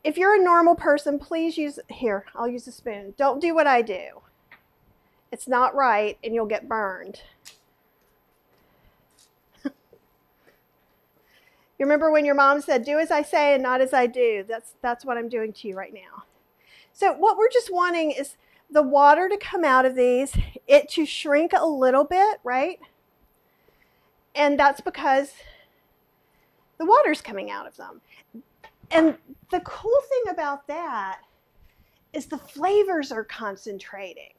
If you're a normal person, please use, here, I'll use a spoon. Don't do what I do. It's not right and you'll get burned. You remember when your mom said, do as I say and not as I do? That's what I'm doing to you right now. So what we're just wanting is the water to come out of these, it to shrink a little bit, right? And that's because the water's coming out of them. And the cool thing about that is the flavors are concentrating.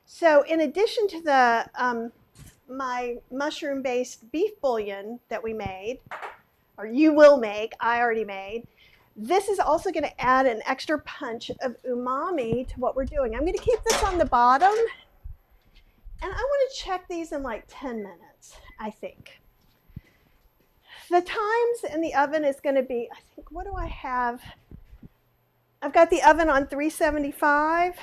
So in addition to the my mushroom-based beef bouillon that we made, or you will make, I already made, this is also going to add an extra punch of umami to what we're doing. I'm going to keep this on the bottom, and I want to check these in like 10 minutes, I think. The times in the oven is going to be, I think, what do I have? I've got the oven on 375.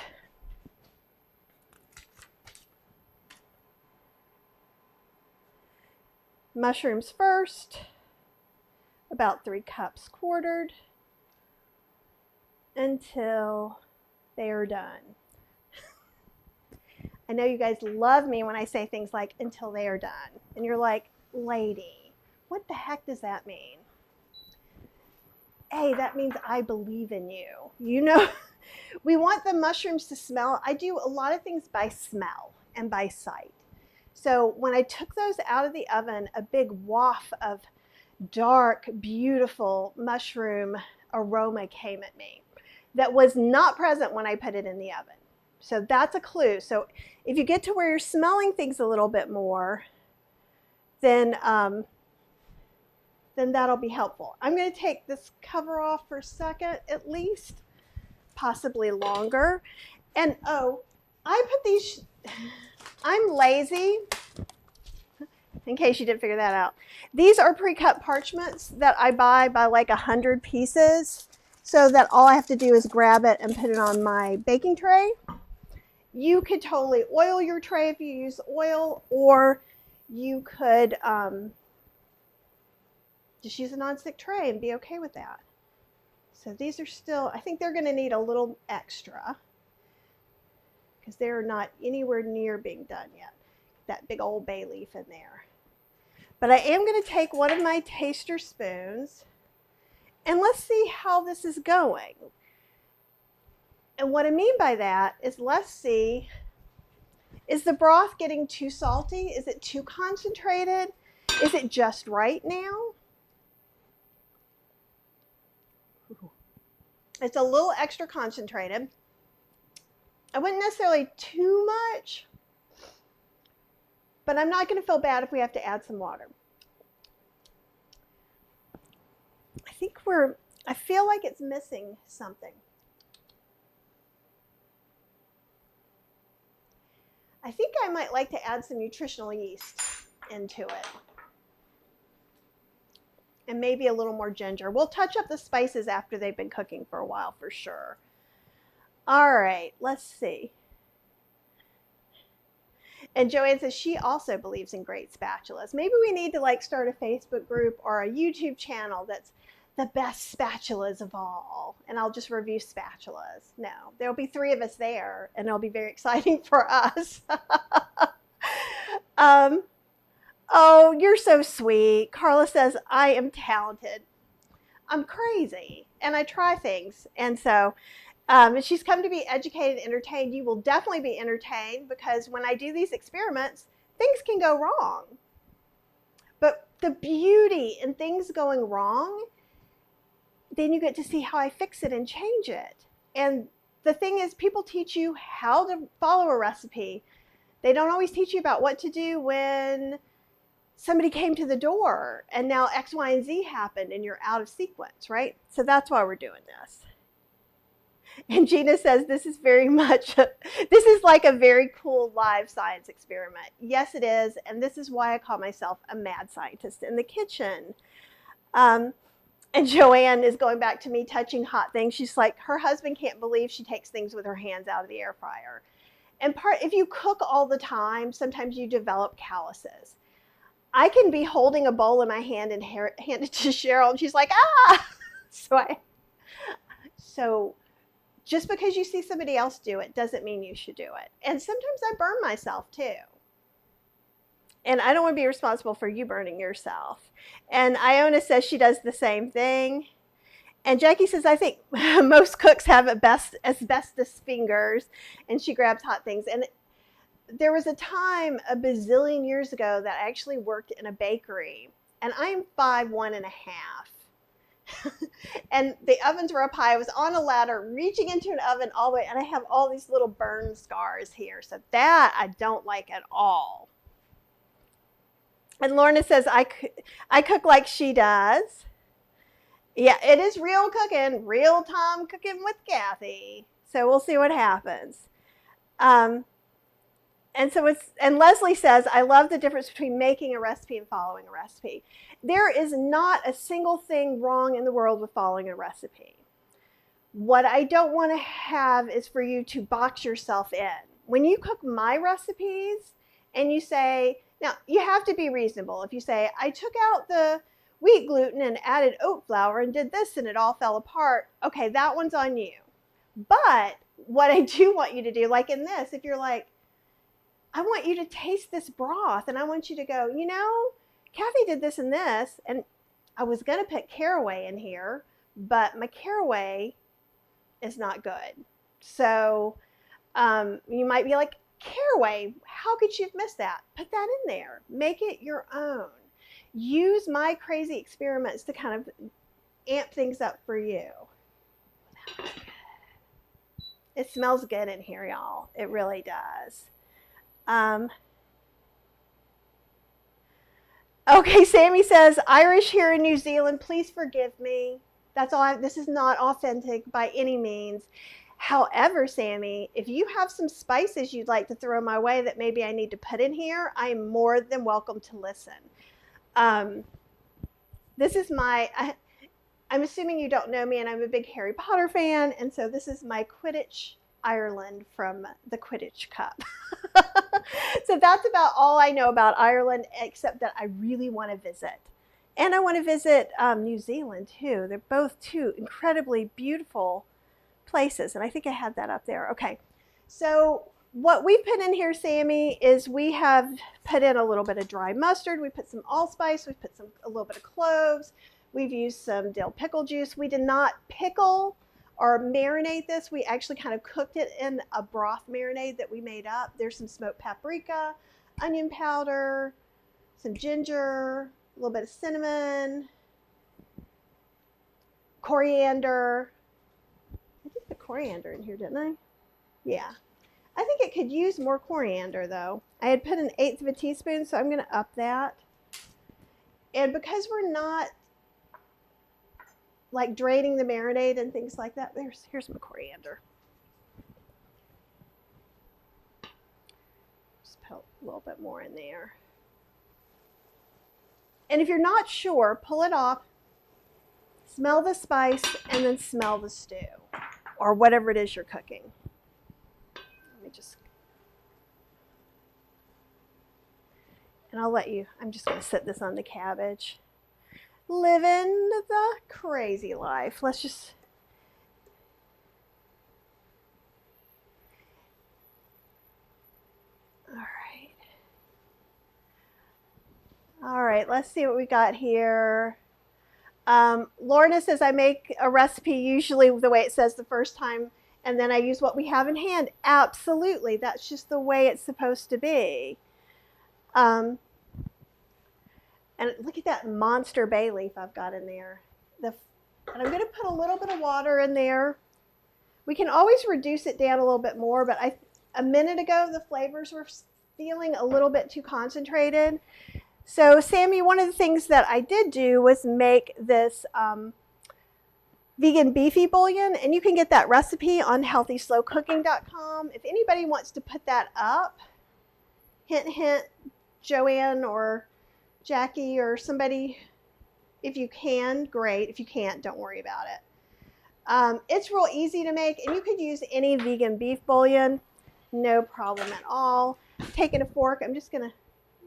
Mushrooms first, about 3 cups quartered until they are done. I know you guys love me when I say things like until they are done. And you're like, lady, what the heck does that mean? Hey, that means I believe in you. You know, we want the mushrooms to smell. I do a lot of things by smell and by sight. So when I took those out of the oven, a big waft of dark, beautiful mushroom aroma came at me that was not present when I put it in the oven. So that's a clue. So if you get to where you're smelling things a little bit more, then that'll be helpful. I'm going to take this cover off for a second at least, possibly longer. And oh, I put these, I'm lazy, in case you didn't figure that out. These are pre-cut parchments that I buy by like 100 pieces, so that all I have to do is grab it and put it on my baking tray. You could totally oil your tray if you use oil, or you could just use a nonstick tray and be okay with that. So these are still, I think they're going to need a little extra because they're not anywhere near being done yet. That big old bay leaf in there. But I am going to take one of my taster spoons and let's see how this is going. And what I mean by that is, let's see, is the broth getting too salty? Is it too concentrated? Is it just right now? It's a little extra concentrated. I wouldn't necessarily too much, but I'm not going to feel bad if we have to add some water. I feel like it's missing something. I think I might like to add some nutritional yeast into it. And maybe a little more ginger. We'll touch up the spices after they've been cooking for a while for sure. All right, let's see. And Joanne says she also believes in great spatulas. Maybe we need to like start a Facebook group or a YouTube channel that's the best spatulas of all. And I'll just review spatulas. No, there'll be 3 of us there and it'll be very exciting for us. Oh, you're so sweet. Carla says, I am talented. I'm crazy and I try things. And so she's come to be educated and entertained. You will definitely be entertained because when I do these experiments, things can go wrong. But the beauty in things going wrong, then you get to see how I fix it and change it. And the thing is, people teach you how to follow a recipe. They don't always teach you about what to do when somebody came to the door and now X, Y, and Z happened and you're out of sequence, right? So that's why we're doing this. And Gina says, this is very much, this is like a very cool live science experiment. Yes, it is. And this is why I call myself a mad scientist in the kitchen. And Joanne is going back to me touching hot things. She's like, her husband can't believe she takes things with her hands out of the air fryer. And if you cook all the time, sometimes you develop calluses. I can be holding a bowl in my hand and hand it to Cheryl, and she's like, ah! So just because you see somebody else do it doesn't mean you should do it. And sometimes I burn myself too. And I don't want to be responsible for you burning yourself. And Iona says she does the same thing. And Jackie says, I think most cooks have asbestos fingers, and she grabs hot things. And there was a time a bazillion years ago that I actually worked in a bakery, and I'm 5'1½". And the ovens were up high. I was on a ladder reaching into an oven all the way, and I have all these little burn scars here. So that I don't like at all. And Lorna says, I cook like she does. Yeah, it is real cooking, real time cooking with Kathy. So we'll see what happens. And Leslie says, I love the difference between making a recipe and following a recipe. There is not a single thing wrong in the world with following a recipe. What I don't want to have is for you to box yourself in. When you cook my recipes and you say, now you have to be reasonable. If you say, I took out the wheat gluten and added oat flour and did this and it all fell apart, okay, that one's on you. But what I do want you to do, like in this, if you're like, I want you to taste this broth and I want you to go, you know, Kathy did this and this, and I was going to put caraway in here, but my caraway is not good. So you might be like, caraway, how could you have missed that? Put that in there. Make it your own. Use my crazy experiments to kind of amp things up for you. It smells good in here, y'all. It really does. Okay, Sammy says, Irish here in New Zealand, please forgive me. That's all. This is not authentic by any means. However, Sammy, if you have some spices you'd like to throw my way that maybe I need to put in here, I am more than welcome to listen. This is I'm assuming you don't know me, and I'm a big Harry Potter fan, and so this is my Quidditch Ireland from the Quidditch Cup. So that's about all I know about Ireland, except that I really want to visit. And I want to visit New Zealand too. They're both two incredibly beautiful places, and I think I had that up there. Okay, so what we put in here, Sammy, is we have put in a little bit of dry mustard. We put some allspice. We put a little bit of cloves. We've used some dill pickle juice. We did not pickle or marinate this. We actually kind of cooked it in a broth marinade that we made up. There's some smoked paprika, onion powder, some ginger, a little bit of cinnamon, coriander. I did put coriander in here, didn't I? Yeah. I think it could use more coriander though. I had put 1/8 of a teaspoon, so I'm going to up that. And because we're not like draining the marinade and things like that, here's my coriander. Just put a little bit more in there. And if you're not sure, pull it off, smell the spice, and then smell the stew or whatever it is you're cooking. Let me just, and I'll let you, I'm just going to set this on the cabbage. Living the crazy life. Let's just, all right, let's see what we got here. Lorna says, I make a recipe usually the way it says the first time, and then I use what we have in hand. Absolutely, that's just the way it's supposed to be. And look at that monster bay leaf I've got in there. And I'm going to put a little bit of water in there. We can always reduce it down a little bit more, but a minute ago the flavors were feeling a little bit too concentrated. So Sammy, one of the things that I did do was make this vegan beefy bouillon, and you can get that recipe on healthyslowcooking.com. If anybody wants to put that up, hint, hint, Joanne or Jackie or somebody, if you can, great. If you can't, don't worry about it. It's real easy to make, and you could use any vegan beef bouillon, no problem at all. Taking a fork, I'm just gonna,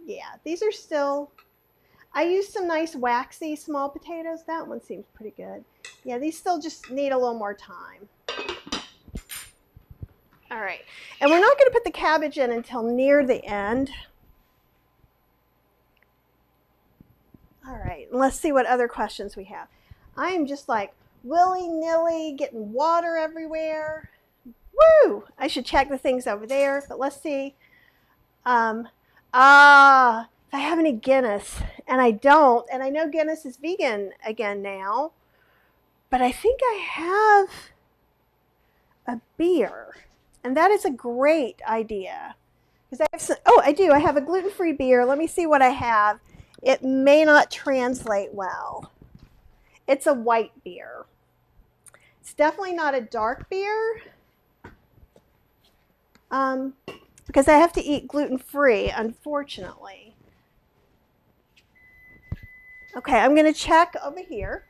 yeah, these are still, I used some nice waxy small potatoes. That one seems pretty good. Yeah, these still just need a little more time. All right, and we're not gonna put the cabbage in until near the end. All right, let's see what other questions we have. I am just like willy-nilly getting water everywhere. Woo! I should check the things over there, but let's see. If I have any Guinness, and I don't, and I know Guinness is vegan again now, but I think I have a beer, and that is a great idea. Because I have some, oh, I do. I have a gluten-free beer. Let me see what I have. It may not translate well. It's a white beer. It's definitely not a dark beer because I have to eat gluten-free, unfortunately. Okay, I'm going to check over here.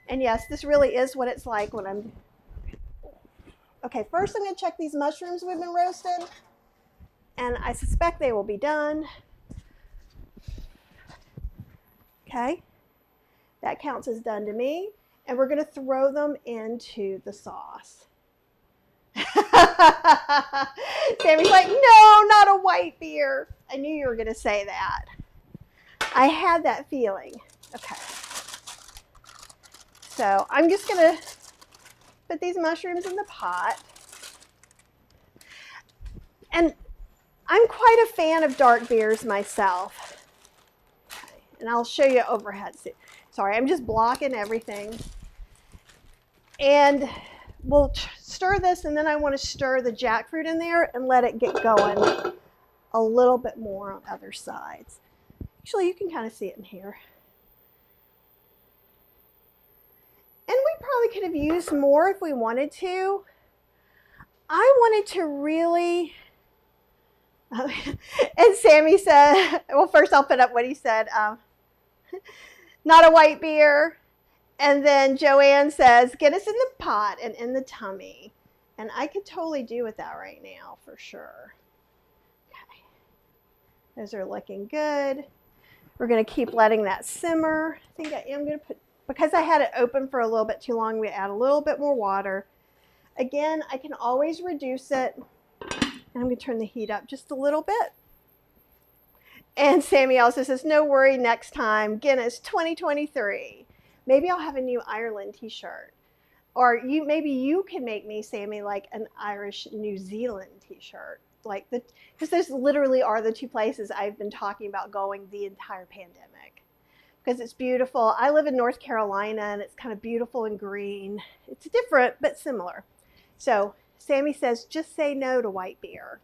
And yes, this really is what it's like when I'm... Okay, first I'm going to check these mushrooms we've been roasting. And I suspect they will be done. Okay, that counts as done to me. And we're going to throw them into the sauce. Sammy's like, no, not a white beer. I knew you were going to say that. I had that feeling. Okay. So I'm just going to put these mushrooms in the pot. And I'm quite a fan of dark beers myself. And I'll show you overhead. Sorry, I'm just blocking everything. And we'll stir this, and then I want to stir the jackfruit in there and let it get going a little bit more on other sides. Actually, you can kind of see it in here. And we probably could have used more if we wanted to. I wanted to really, and Sammy said, well, first I'll put up what he said, not a white beer. And then Joanne says, get us in the pot and in the tummy. And I could totally do with that right now, for sure. Okay. Those are looking good. We're going to keep letting that simmer. I think I am going to put, because I had it open for a little bit too long, we add a little bit more water. Again, I can always reduce it. And I'm going to turn the heat up just a little bit. And Sammy also says, no worry, next time, Guinness 2023. Maybe I'll have a new Ireland t-shirt. Or maybe you can make me, Sammy, like an Irish New Zealand t-shirt. Like because those literally are the two places I've been talking about going the entire pandemic. Because it's beautiful. I live in North Carolina and it's kind of beautiful and green. It's different, but similar. So Sammy says, just say no to white beer.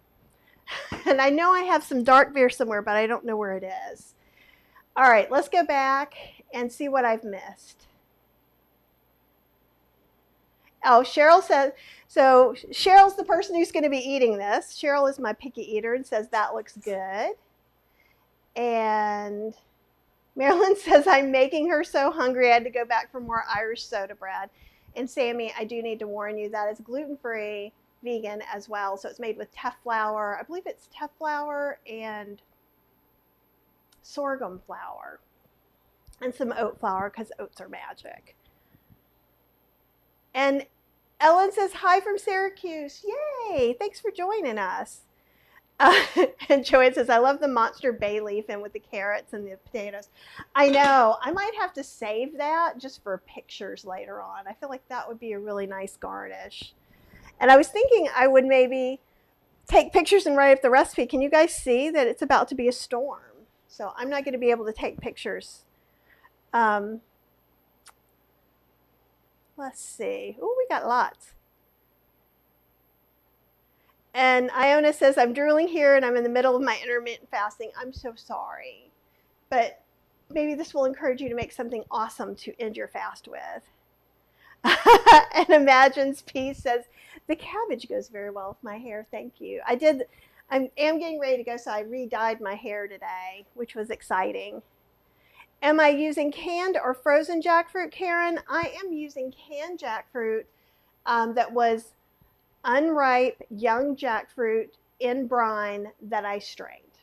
And I know I have some dark beer somewhere, but I don't know where it is. All right, let's go back and see what I've missed. Oh, Cheryl says, so Cheryl's the person who's going to be eating this. Cheryl is my picky eater and says that looks good. And Marilyn says, I'm making her so hungry I had to go back for more Irish soda bread. And Sammy, I do need to warn you, that is gluten-free, vegan as well. So it's made with teff flour. I believe it's teff flour and sorghum flour and some oat flour because oats are magic. And Ellen says, hi from Syracuse. Yay, thanks for joining us. And Joanne says, I love the monster bay leaf and with the carrots and the potatoes. I know, I might have to save that just for pictures later on. I feel like that would be a really nice garnish. And I was thinking I would maybe take pictures and write up the recipe. Can you guys see that it's about to be a storm? So I'm not going to be able to take pictures. Let's see. Oh, we got lots. And Iona says, I'm drooling here and I'm in the middle of my intermittent fasting. I'm so sorry. But maybe this will encourage you to make something awesome to end your fast with. And Imagines Peace says, the cabbage goes very well with my hair. Thank you. I am getting ready to go, so I re-dyed my hair today, which was exciting. Am I using canned or frozen jackfruit, Karen? I am using canned jackfruit that was unripe young jackfruit in brine that I strained.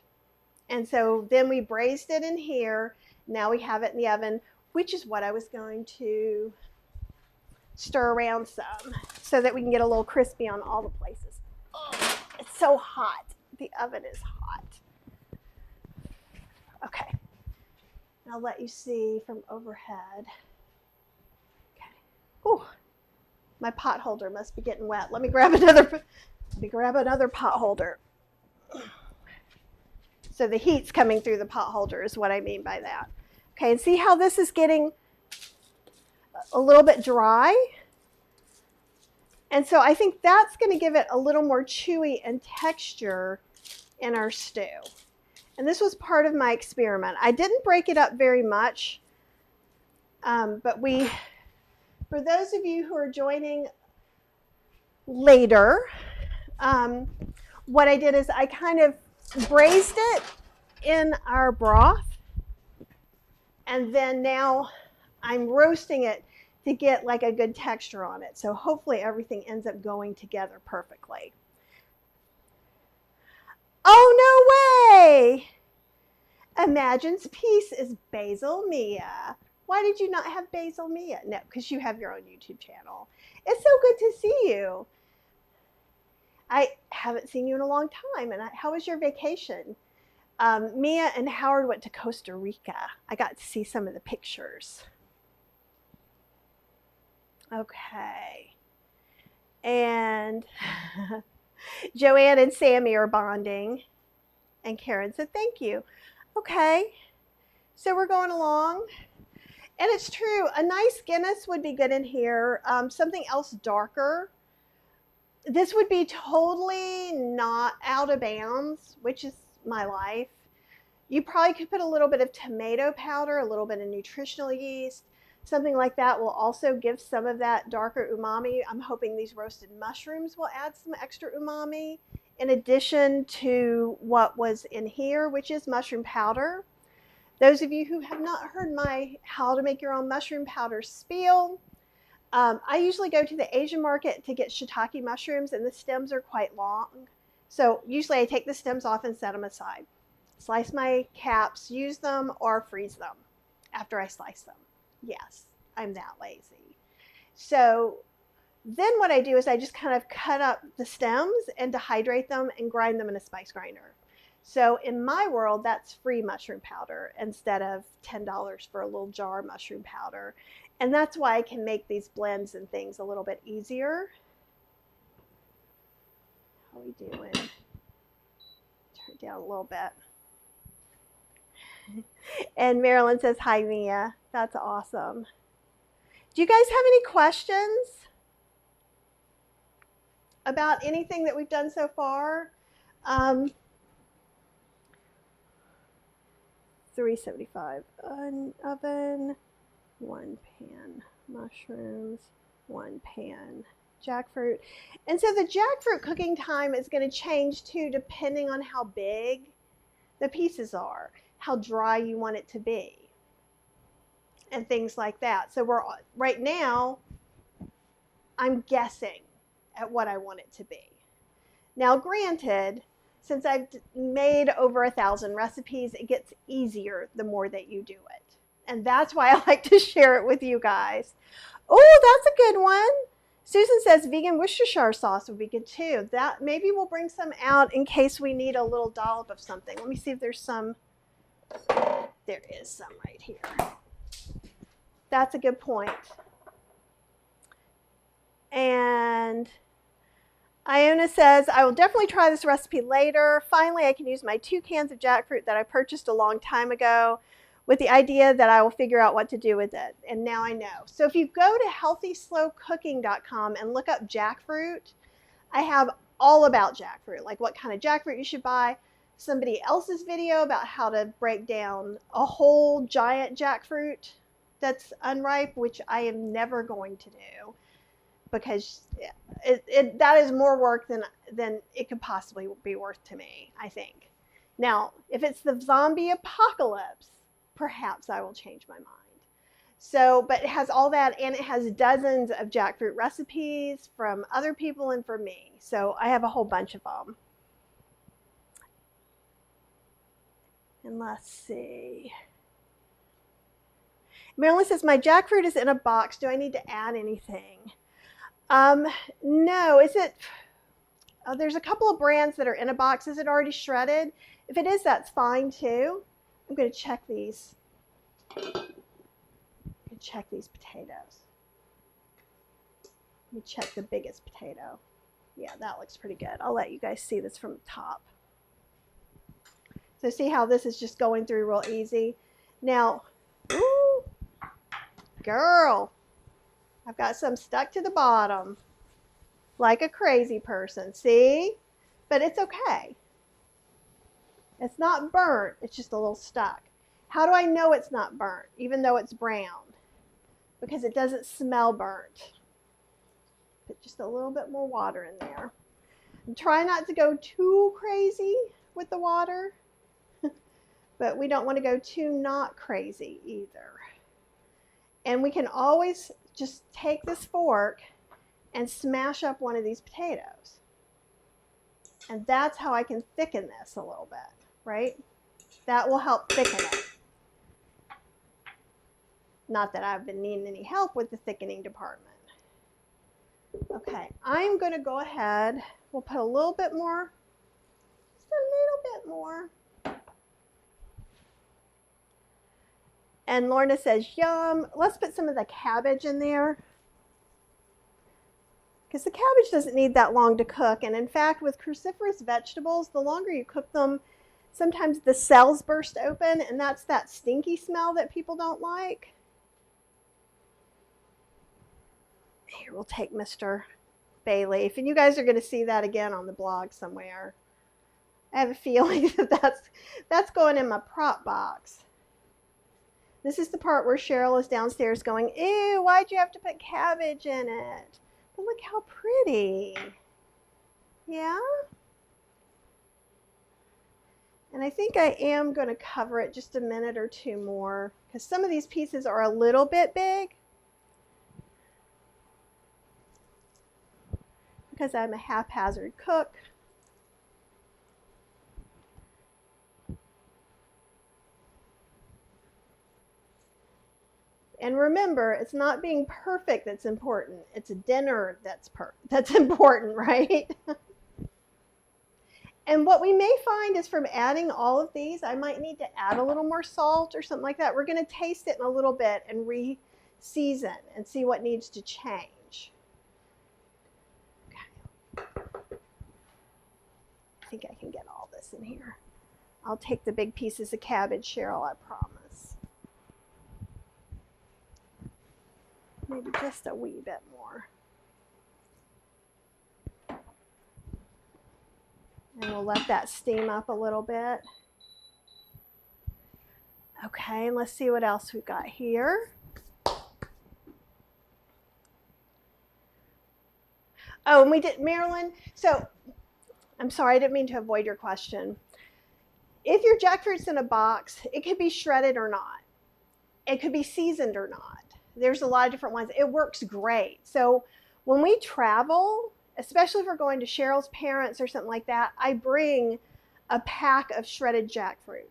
And so then we braised it in here. Now we have it in the oven, which is what I was going to stir around some so that we can get a little crispy on all the places. Oh, it's so hot. The oven is hot. Okay. I'll let you see from overhead. Okay. Ooh. My pot holder must be getting wet. Let me grab another pot holder. So the heat's coming through the pot holder is what I mean by that. Okay, and see how this is getting a little bit dry? And so I think that's going to give it a little more chewy and texture in our stew. And this was part of my experiment. I didn't break it up very much, but for those of you who are joining later, what I did is I kind of braised it in our broth, and then now I'm roasting it to get like a good texture on it. So hopefully everything ends up going together perfectly. Oh, no way! Imagines Peace is Basil Mia. Why did you not have Basil Mia? No, because you have your own YouTube channel. It's so good to see you. I haven't seen you in a long time. And how was your vacation? Mia and Howard went to Costa Rica. I got to see some of the pictures. Okay. And Joanne and Sammy are bonding. And Karen said, thank you. Okay. So we're going along. And it's true, a nice Guinness would be good in here. Something else darker. This would be totally not out of bounds, which is my life. You probably could put a little bit of tomato powder, a little bit of nutritional yeast, Something like that will also give some of that darker umami. I'm hoping these roasted mushrooms will add some extra umami in addition to what was in here, which is mushroom powder. Those of you who have not heard my how to make your own mushroom powder spiel, I usually go to the Asian market to get shiitake mushrooms, and the stems are quite long. So usually I take the stems off and set them aside. Slice my caps, use them, or freeze them after I slice them. Yes, I'm that lazy. So then what I do is I just kind of cut up the stems and dehydrate them and grind them in a spice grinder. So in my world, that's free mushroom powder instead of $10 for a little jar of mushroom powder. And that's why I can make these blends and things a little bit easier. How are we doing? Turn it down a little bit. And Marilyn says, hi, Mia. That's awesome. Do you guys have any questions about anything that we've done so far? 375 oven, 1 pan mushrooms, 1 pan jackfruit. And so the jackfruit cooking time is going to change too depending on how big the pieces are, how dry you want it to be, and things like that. So we're right now, I'm guessing at what I want it to be. Now, granted, since I've made over 1,000 recipes, it gets easier the more that you do it. And that's why I like to share it with you guys. Oh, that's a good one. Susan says vegan Worcestershire sauce would be good too. That maybe we'll bring some out in case we need a little dollop of something. Let me see if there's some. There is some right here. That's a good point. And Iona says, I will definitely try this recipe later. Finally, I can use my 2 cans of jackfruit that I purchased a long time ago with the idea that I will figure out what to do with it. And now I know. So if you go to healthyslowcooking.com and look up jackfruit, I have all about jackfruit, like what kind of jackfruit you should buy. Somebody else's video about how to break down a whole giant jackfruit that's unripe, which I am never going to do, because that is more work than it could possibly be worth to me, I think. Now, if it's the zombie apocalypse, perhaps I will change my mind. So, but it has all that, and it has dozens of jackfruit recipes from other people and from me. So I have a whole bunch of them. And let's see. Marilyn says, my jackfruit is in a box. Do I need to add anything? No. Is it? Oh, there's a couple of brands that are in a box. Is it already shredded? If it is, that's fine too. I'm going to check these. Check these potatoes. Let me check the biggest potato. Yeah, that looks pretty good. I'll let you guys see this from the top. So see how this is just going through real easy. Now, ooh, girl, I've got some stuck to the bottom like a crazy person. See? But it's okay. It's not burnt. It's just a little stuck. How do I know it's not burnt, even though it's brown? Because it doesn't smell burnt. Put just a little bit more water in there. And try not to go too crazy with the water, but we don't want to go too not crazy either. And we can always just take this fork and smash up one of these potatoes. And that's how I can thicken this a little bit, right? That will help thicken it. Not that I've been needing any help with the thickening department. Okay, I'm going to go ahead. We'll put a little bit more, just a little bit more. And Lorna says, yum. Let's put some of the cabbage in there, because the cabbage doesn't need that long to cook. And in fact, with cruciferous vegetables, the longer you cook them, sometimes the cells burst open, and that's that stinky smell that people don't like. Here, we'll take Mr. Bay leaf, and you guys are going to see that again on the blog somewhere. I have a feeling that that's going in my prop box. This is the part where Cheryl is downstairs going, ew, why'd you have to put cabbage in it? But look how pretty. Yeah? And I think I am going to cover it just a minute or two more because some of these pieces are a little bit big because I'm a haphazard cook. And remember, it's not being perfect that's important. It's a dinner that's important, right? And what we may find is from adding all of these, I might need to add a little more salt or something like that. We're going to taste it in a little bit and re-season and see what needs to change. Okay. I think I can get all this in here. I'll take the big pieces of cabbage, Cheryl, I promise. Maybe just a wee bit more. And we'll let that steam up a little bit. Okay, let's see what else we've got here. Oh, and we did, Marilyn, so I'm sorry, I didn't mean to avoid your question. If your jackfruit's in a box, it could be shredded or not. It could be seasoned or not. There's a lot of different ones. It works great. So when we travel, especially if we're going to Cheryl's parents or something like that, I bring a pack of shredded jackfruit.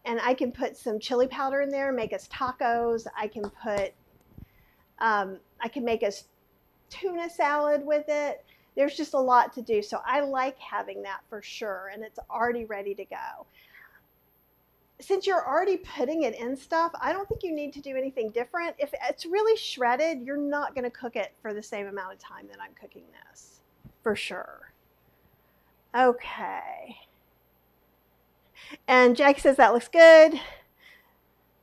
And I can put some chili powder in there, make us tacos. I can make us tuna salad with it. There's just a lot to do. So I like having that for sure. And it's already ready to go. Since you're already putting it in stuff, I don't think you need to do anything different. If it's really shredded, you're not going to cook it for the same amount of time that I'm cooking this, for sure. Okay. And Jackie says that looks good.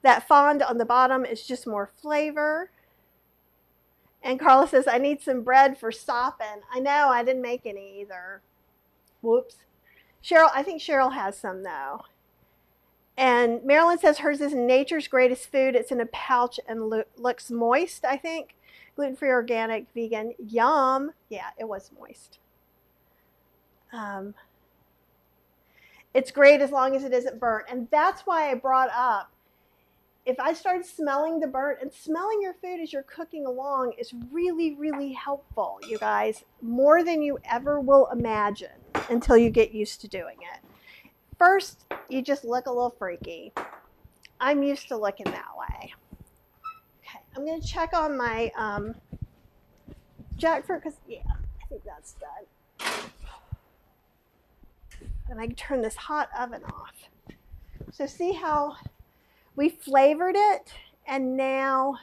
That fond on the bottom is just more flavor. And Carla says, I need some bread for sopping. I know, I didn't make any either. Whoops. Cheryl, I think Cheryl has some though. And Marilyn says hers is nature's greatest food. It's in a pouch and looks moist, I think. Gluten-free, organic, vegan. Yum. Yeah, it was moist. It's great as long as it isn't burnt. And that's why I brought up, if I started smelling the burnt, and smelling your food as you're cooking along is really, really helpful, you guys. More than you ever will imagine until you get used to doing it. First, you just look a little freaky. I'm used to looking that way. Okay, I'm going to check on my jackfruit because, yeah, I think that's done. And I can turn this hot oven off. So see how we flavored it, and now,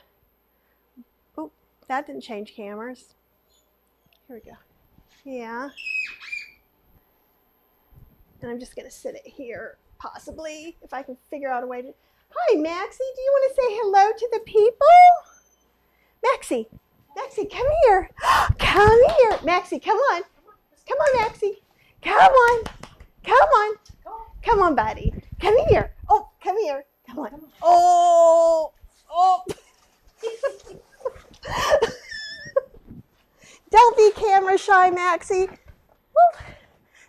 oh, that didn't change cameras. Here we go. Yeah. And I'm just going to sit it here, possibly, if I can figure out a way to. Hi, Maxie. Do you want to say hello to the people? Maxie, come here. Come here. Maxie, come on. Come on, Maxie. Come on. Come on. Come on, buddy. Come here. Oh, come here. Come on. Oh. Don't be camera shy, Maxie. Woo.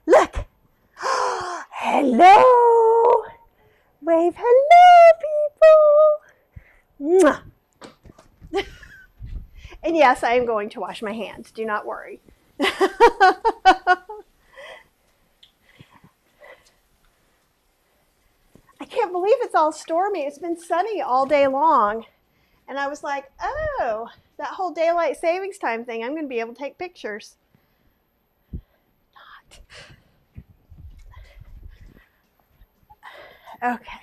Look. Hello. Wave hello, people. Mwah. And yes, I am going to wash my hands. Do not worry. I can't believe it's all stormy. It's been sunny all day long. And I was like, oh, that whole daylight savings time thing, I'm going to be able to take pictures. Not. Okay.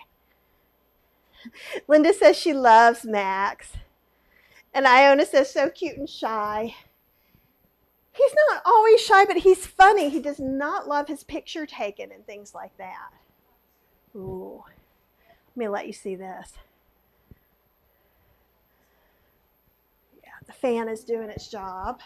Linda says she loves Max. And Iona says, so cute and shy. He's not always shy, but he's funny. He does not love his picture taken and things like that. Ooh. Let me let you see this. Yeah, the fan is doing its job.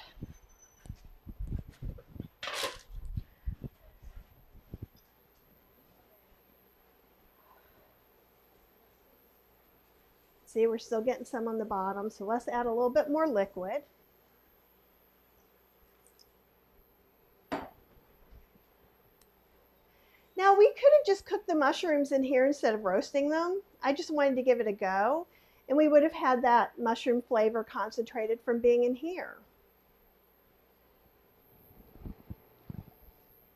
See, we're still getting some on the bottom, so let's add a little bit more liquid. Now we could have just cooked the mushrooms in here instead of roasting them. I just wanted to give it a go, and we would have had that mushroom flavor concentrated from being in here.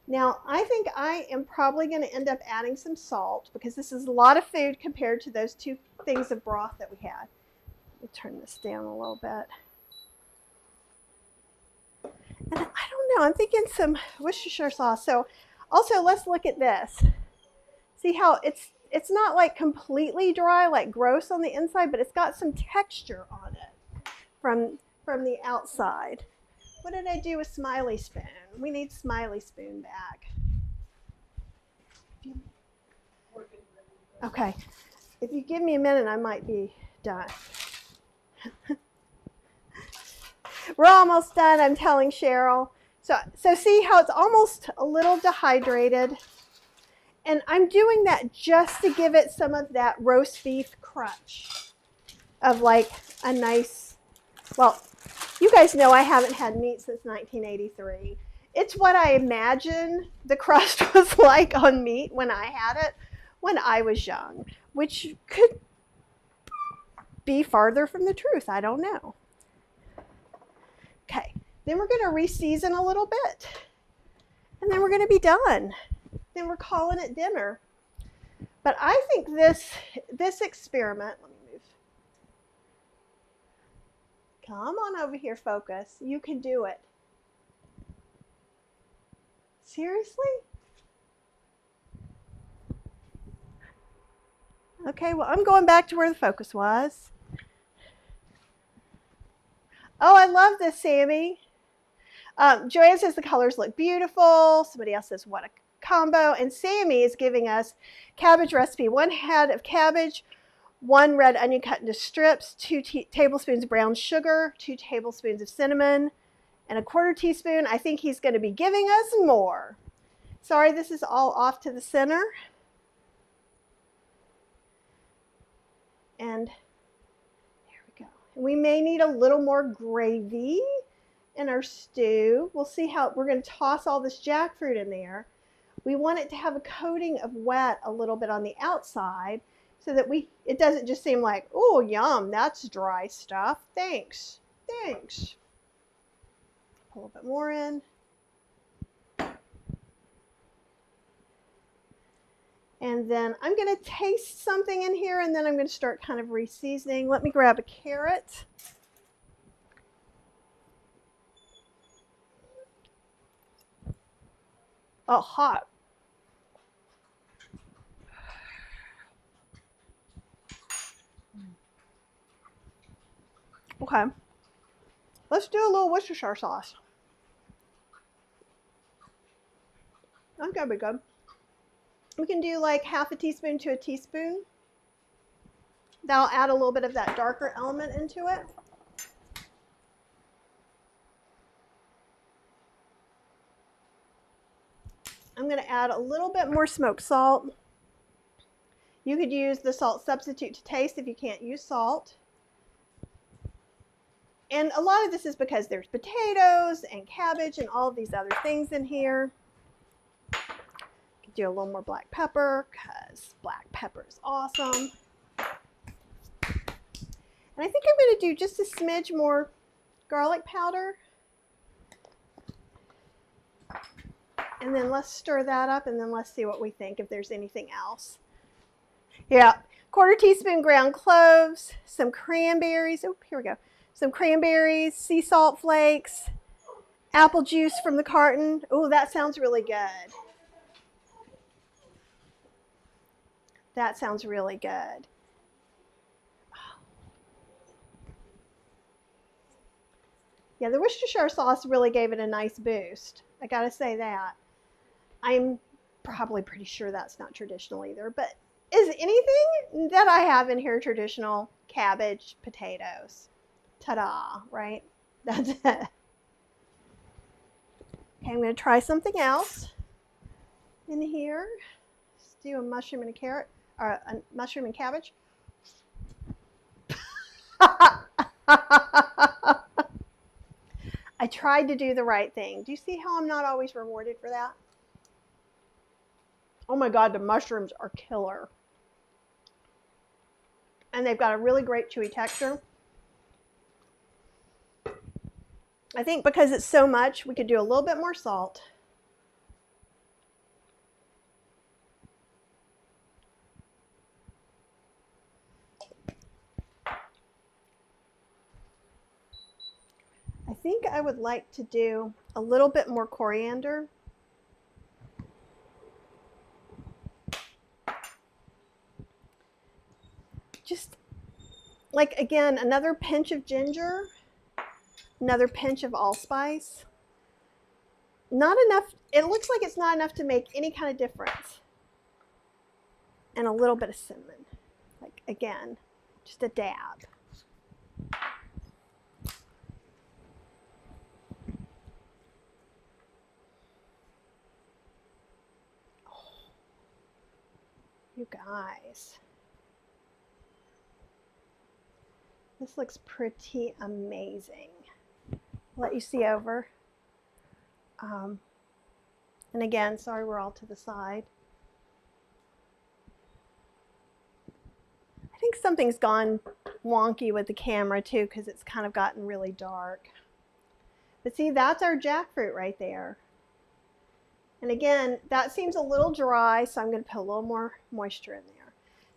Now I think I am probably going to end up adding some salt because this is a lot of food compared to those 2 things of broth that we had. Let me turn this down a little bit. And I don't know, I'm thinking some Worcestershire sauce. So also, let's look at this. See how it's not like completely dry, like gross on the inside, but it's got some texture on it from the outside. What did I do with Smiley Spoon? We need Smiley Spoon back. Okay, if you give me a minute, I might be done. We're almost done, I'm telling Cheryl. So see how it's almost a little dehydrated. And I'm doing that just to give it some of that roast beef crunch of like a nice, well, you guys know I haven't had meat since 1983. It's what I imagine the crust was like on meat when I had it when I was young, which could be farther from the truth. I don't know. Okay. Then we're going to re-season a little bit, and then we're going to be done. Then we're calling it dinner. But I think this experiment, let me move. Come on over here, focus. You can do it. Seriously? Okay, well, I'm going back to where the focus was. Oh, I love this, Sammy. Joanne says the colors look beautiful. Somebody else says what a combo. And Sammy is giving us cabbage recipe. 1 head of cabbage, 1 red onion cut into strips, 2 tablespoons of brown sugar, 2 tablespoons of cinnamon, and 1/4 teaspoon. I think he's going to be giving us more. Sorry, this is all off to the center. And there we go. We may need a little more gravy in our stew. We'll see how we're going to toss all this jackfruit in there. We want it to have a coating of wet a little bit on the outside so that it doesn't just seem like, oh, yum, that's dry stuff. Thanks. Thanks. Pull a little bit more in. And then I'm going to taste something in here, and then I'm going to start kind of re-seasoning. Let me grab a carrot. Oh, hot. Okay. Let's do a little Worcestershire sauce. That's going to be good. We can do like 1/2 teaspoon to 1 teaspoon. That'll add a little bit of that darker element into it. I'm going to add a little bit more smoked salt. You could use the salt substitute to taste if you can't use salt. And a lot of this is because there's potatoes and cabbage and all of these other things in here. Do a little more black pepper because black pepper is awesome. And I think I'm going to do just a smidge more garlic powder. And then let's stir that up, and then let's see what we think, if there's anything else. Yeah, 1/4 teaspoon ground cloves, some cranberries. Oh, here we go. Some cranberries, sea salt flakes, apple juice from the carton. Oh, that sounds really good. That sounds really good. Yeah, the Worcestershire sauce really gave it a nice boost. I gotta say that. I'm probably pretty sure that's not traditional either, but is anything that I have in here traditional? Cabbage, potatoes. Ta-da, right? That's it. Okay, I'm gonna try something else in here. Let's do a mushroom and a carrot, or a mushroom and cabbage. I tried to do the right thing. Do you see how I'm not always rewarded for that? Oh my God, the mushrooms are killer. And they've got a really great chewy texture. I think because it's so much, we could do a little bit more salt. I think I would like to do a little bit more coriander. Just like, again, another pinch of ginger, another pinch of allspice. Not enough, it looks like it's not enough to make any kind of difference. And a little bit of cinnamon. Like, again, just a dab. Oh, you guys. This looks pretty amazing. I'll let you see over. And again, sorry we're all to the side. I think something's gone wonky with the camera too, because it's kind of gotten really dark. But see, that's our jackfruit right there. And again, that seems a little dry, so I'm going to put a little more moisture in there.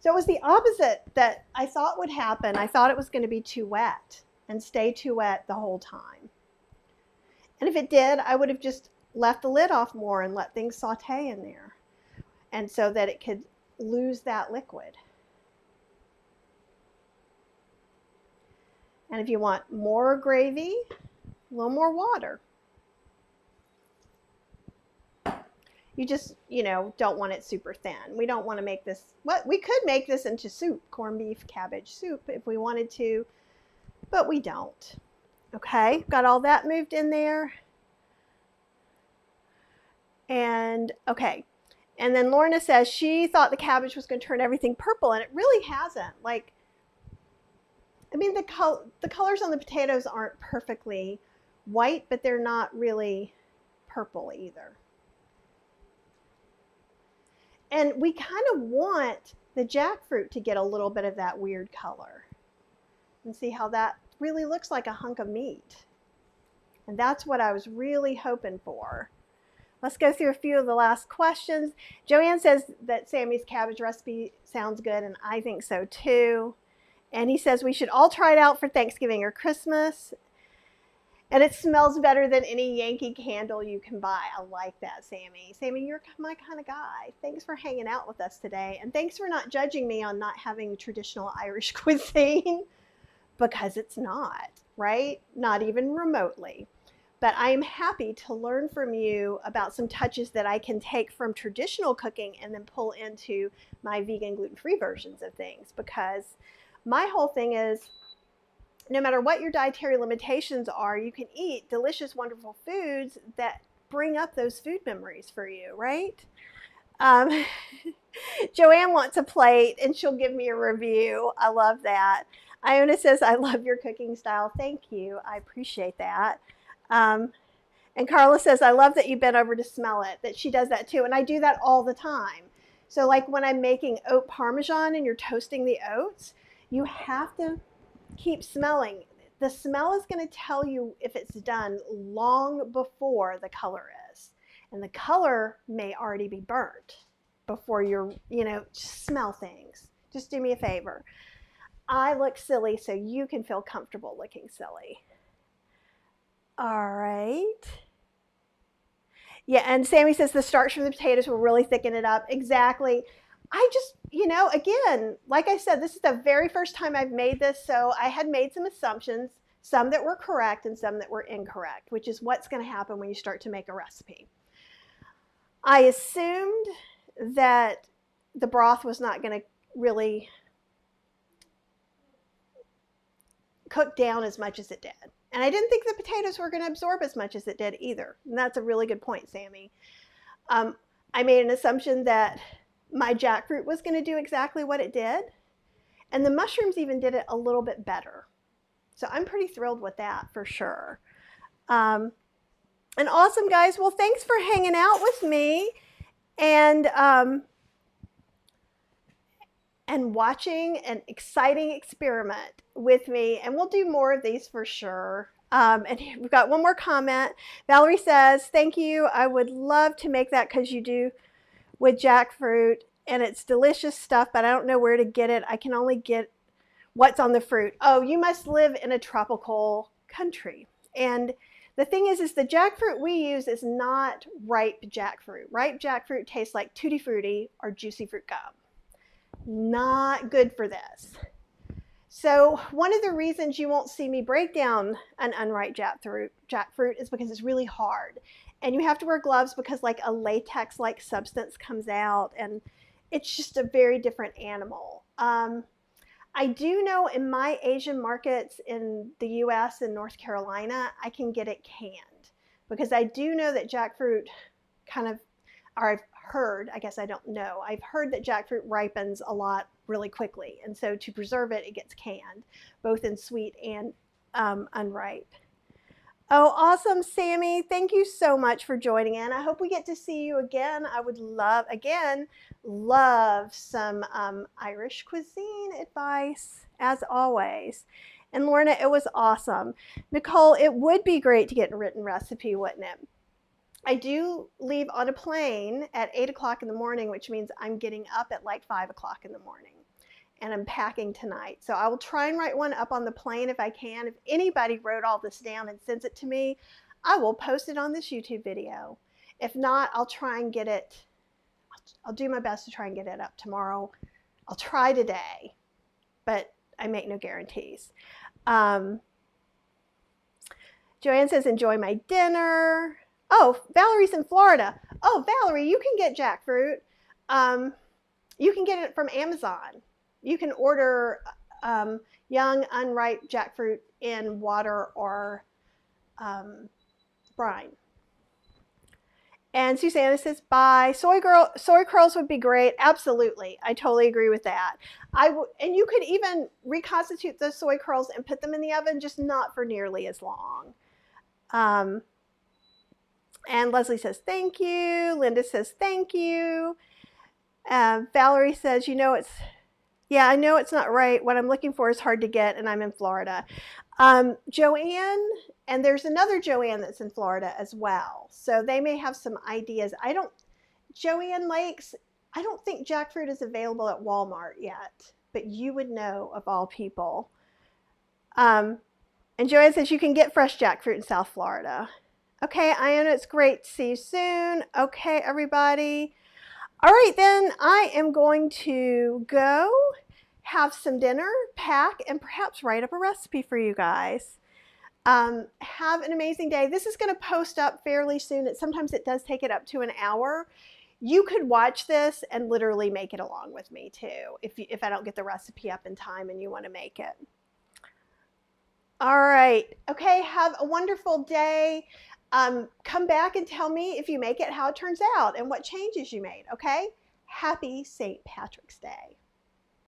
So it was the opposite that I thought would happen. I thought it was going to be too wet and stay too wet the whole time. And if it did, I would have just left the lid off more and let things saute in there, and so that it could lose that liquid. And if you want more gravy, a little more water. You just, don't want it super thin. We don't want to make this, we could make this into soup, corned beef, cabbage soup if we wanted to, but we don't. Okay, got all that moved in there. And okay, and then Lorna says she thought the cabbage was going to turn everything purple, and it really hasn't. Like, I mean, the colors on the potatoes aren't perfectly white, but they're not really purple either. And we kind of want the jackfruit to get a little bit of that weird color. And see how that really looks like a hunk of meat. And that's what I was really hoping for. Let's go through a few of the last questions. Joanne says that Sammy's cabbage recipe sounds good, and I think so too. And he says we should all try it out for Thanksgiving or Christmas. And it smells better than any Yankee candle you can buy. I like that, Sammy. Sammy, you're my kind of guy. Thanks for hanging out with us today. And thanks for not judging me on not having traditional Irish cuisine, because it's not, right? Not even remotely. But I am happy to learn from you about some touches that I can take from traditional cooking and then pull into my vegan gluten-free versions of things, because my whole thing is, no matter what your dietary limitations are, you can eat delicious, wonderful foods that bring up those food memories for you, right? Joanne wants a plate and she'll give me a review. I love that. Iona says, I love your cooking style. Thank you. I appreciate that. And Carla says, I love that you've been over to smell it, that she does that too. And I do that all the time. So like when I'm making oat parmesan and you're toasting the oats, you have to keep smelling. The smell is going to tell you if it's done long before the color is. And the color may already be burnt before you're, just smell things. Just do me a favor. I look silly so you can feel comfortable looking silly. All right. Yeah, and Sammy says the starch from the potatoes will really thicken it up. Exactly. I just, again, like I said, this is the very first time I've made this, so I had made some assumptions, some that were correct and some that were incorrect, which is what's going to happen when you start to make a recipe. I assumed that the broth was not going to really cook down as much as it did. And I didn't think the potatoes were going to absorb as much as it did either. And that's a really good point, Sammy. I made an assumption that my jackfruit was going to do exactly what it did. And the mushrooms even did it a little bit better. So I'm pretty thrilled with that for sure. And awesome, guys. Well, thanks for hanging out with me and watching an exciting experiment with me. And we'll do more of these for sure. And we've got one more comment. Valerie says, thank you. I would love to make that because you do with jackfruit. And it's delicious stuff, but I don't know where to get it. I can only get what's on the fruit. Oh, you must live in a tropical country. And the thing is the jackfruit we use is not ripe jackfruit. Ripe jackfruit tastes like Tutti Frutti or Juicy Fruit Gum. Not good for this. So one of the reasons you won't see me break down an unripe jackfruit is because it's really hard. And you have to wear gloves because like a latex-like substance comes out, and it's just a very different animal. I do know in my Asian markets in the US and North Carolina, I can get it canned because I do know that jackfruit or I've heard, I guess I don't know, I've heard that jackfruit ripens a lot really quickly. And so to preserve it, it gets canned, both in sweet and unripe. Oh, awesome, Sammy. Thank you so much for joining in. I hope we get to see you again. I would love some Irish cuisine advice, as always. And Lorna, it was awesome. Nicole, it would be great to get a written recipe, wouldn't it? I do leave on a plane at 8 o'clock in the morning, which means I'm getting up at like 5 o'clock in the morning. And I'm packing tonight. So I will try and write one up on the plane if I can. If anybody wrote all this down and sends it to me, I will post it on this YouTube video. If not, I'll try and get it. I'll do my best to try and get it up tomorrow. I'll try today, but I make no guarantees. Joanne says, enjoy my dinner. Oh, Valerie's in Florida. Oh, Valerie, you can get jackfruit. You can get it from Amazon. You can order young, unripe jackfruit in water or brine. And Susanna says, bye. Soy curls would be great. Absolutely. I totally agree with that. And you could even reconstitute those soy curls and put them in the oven, just not for nearly as long. And Leslie says, thank you. Linda says, thank you. Valerie says, yeah, I know it's not right. What I'm looking for is hard to get, and I'm in Florida. Joanne, and there's another Joanne that's in Florida as well. So they may have some ideas. Joanne Lakes, I don't think jackfruit is available at Walmart yet, but you would know of all people. And Joanne says you can get fresh jackfruit in South Florida. Okay, Iona, it's great to see you soon. Okay, everybody. All right, then I am going to go have some dinner, pack, and perhaps write up a recipe for you guys. Have an amazing day. This is going to post up fairly soon. Sometimes it does take it up to an hour. You could watch this and literally make it along with me too, if I don't get the recipe up in time and you want to make it. All right. Okay, have a wonderful day. Come back and tell me if you make it, how it turns out and what changes you made, okay? Happy St. Patrick's Day.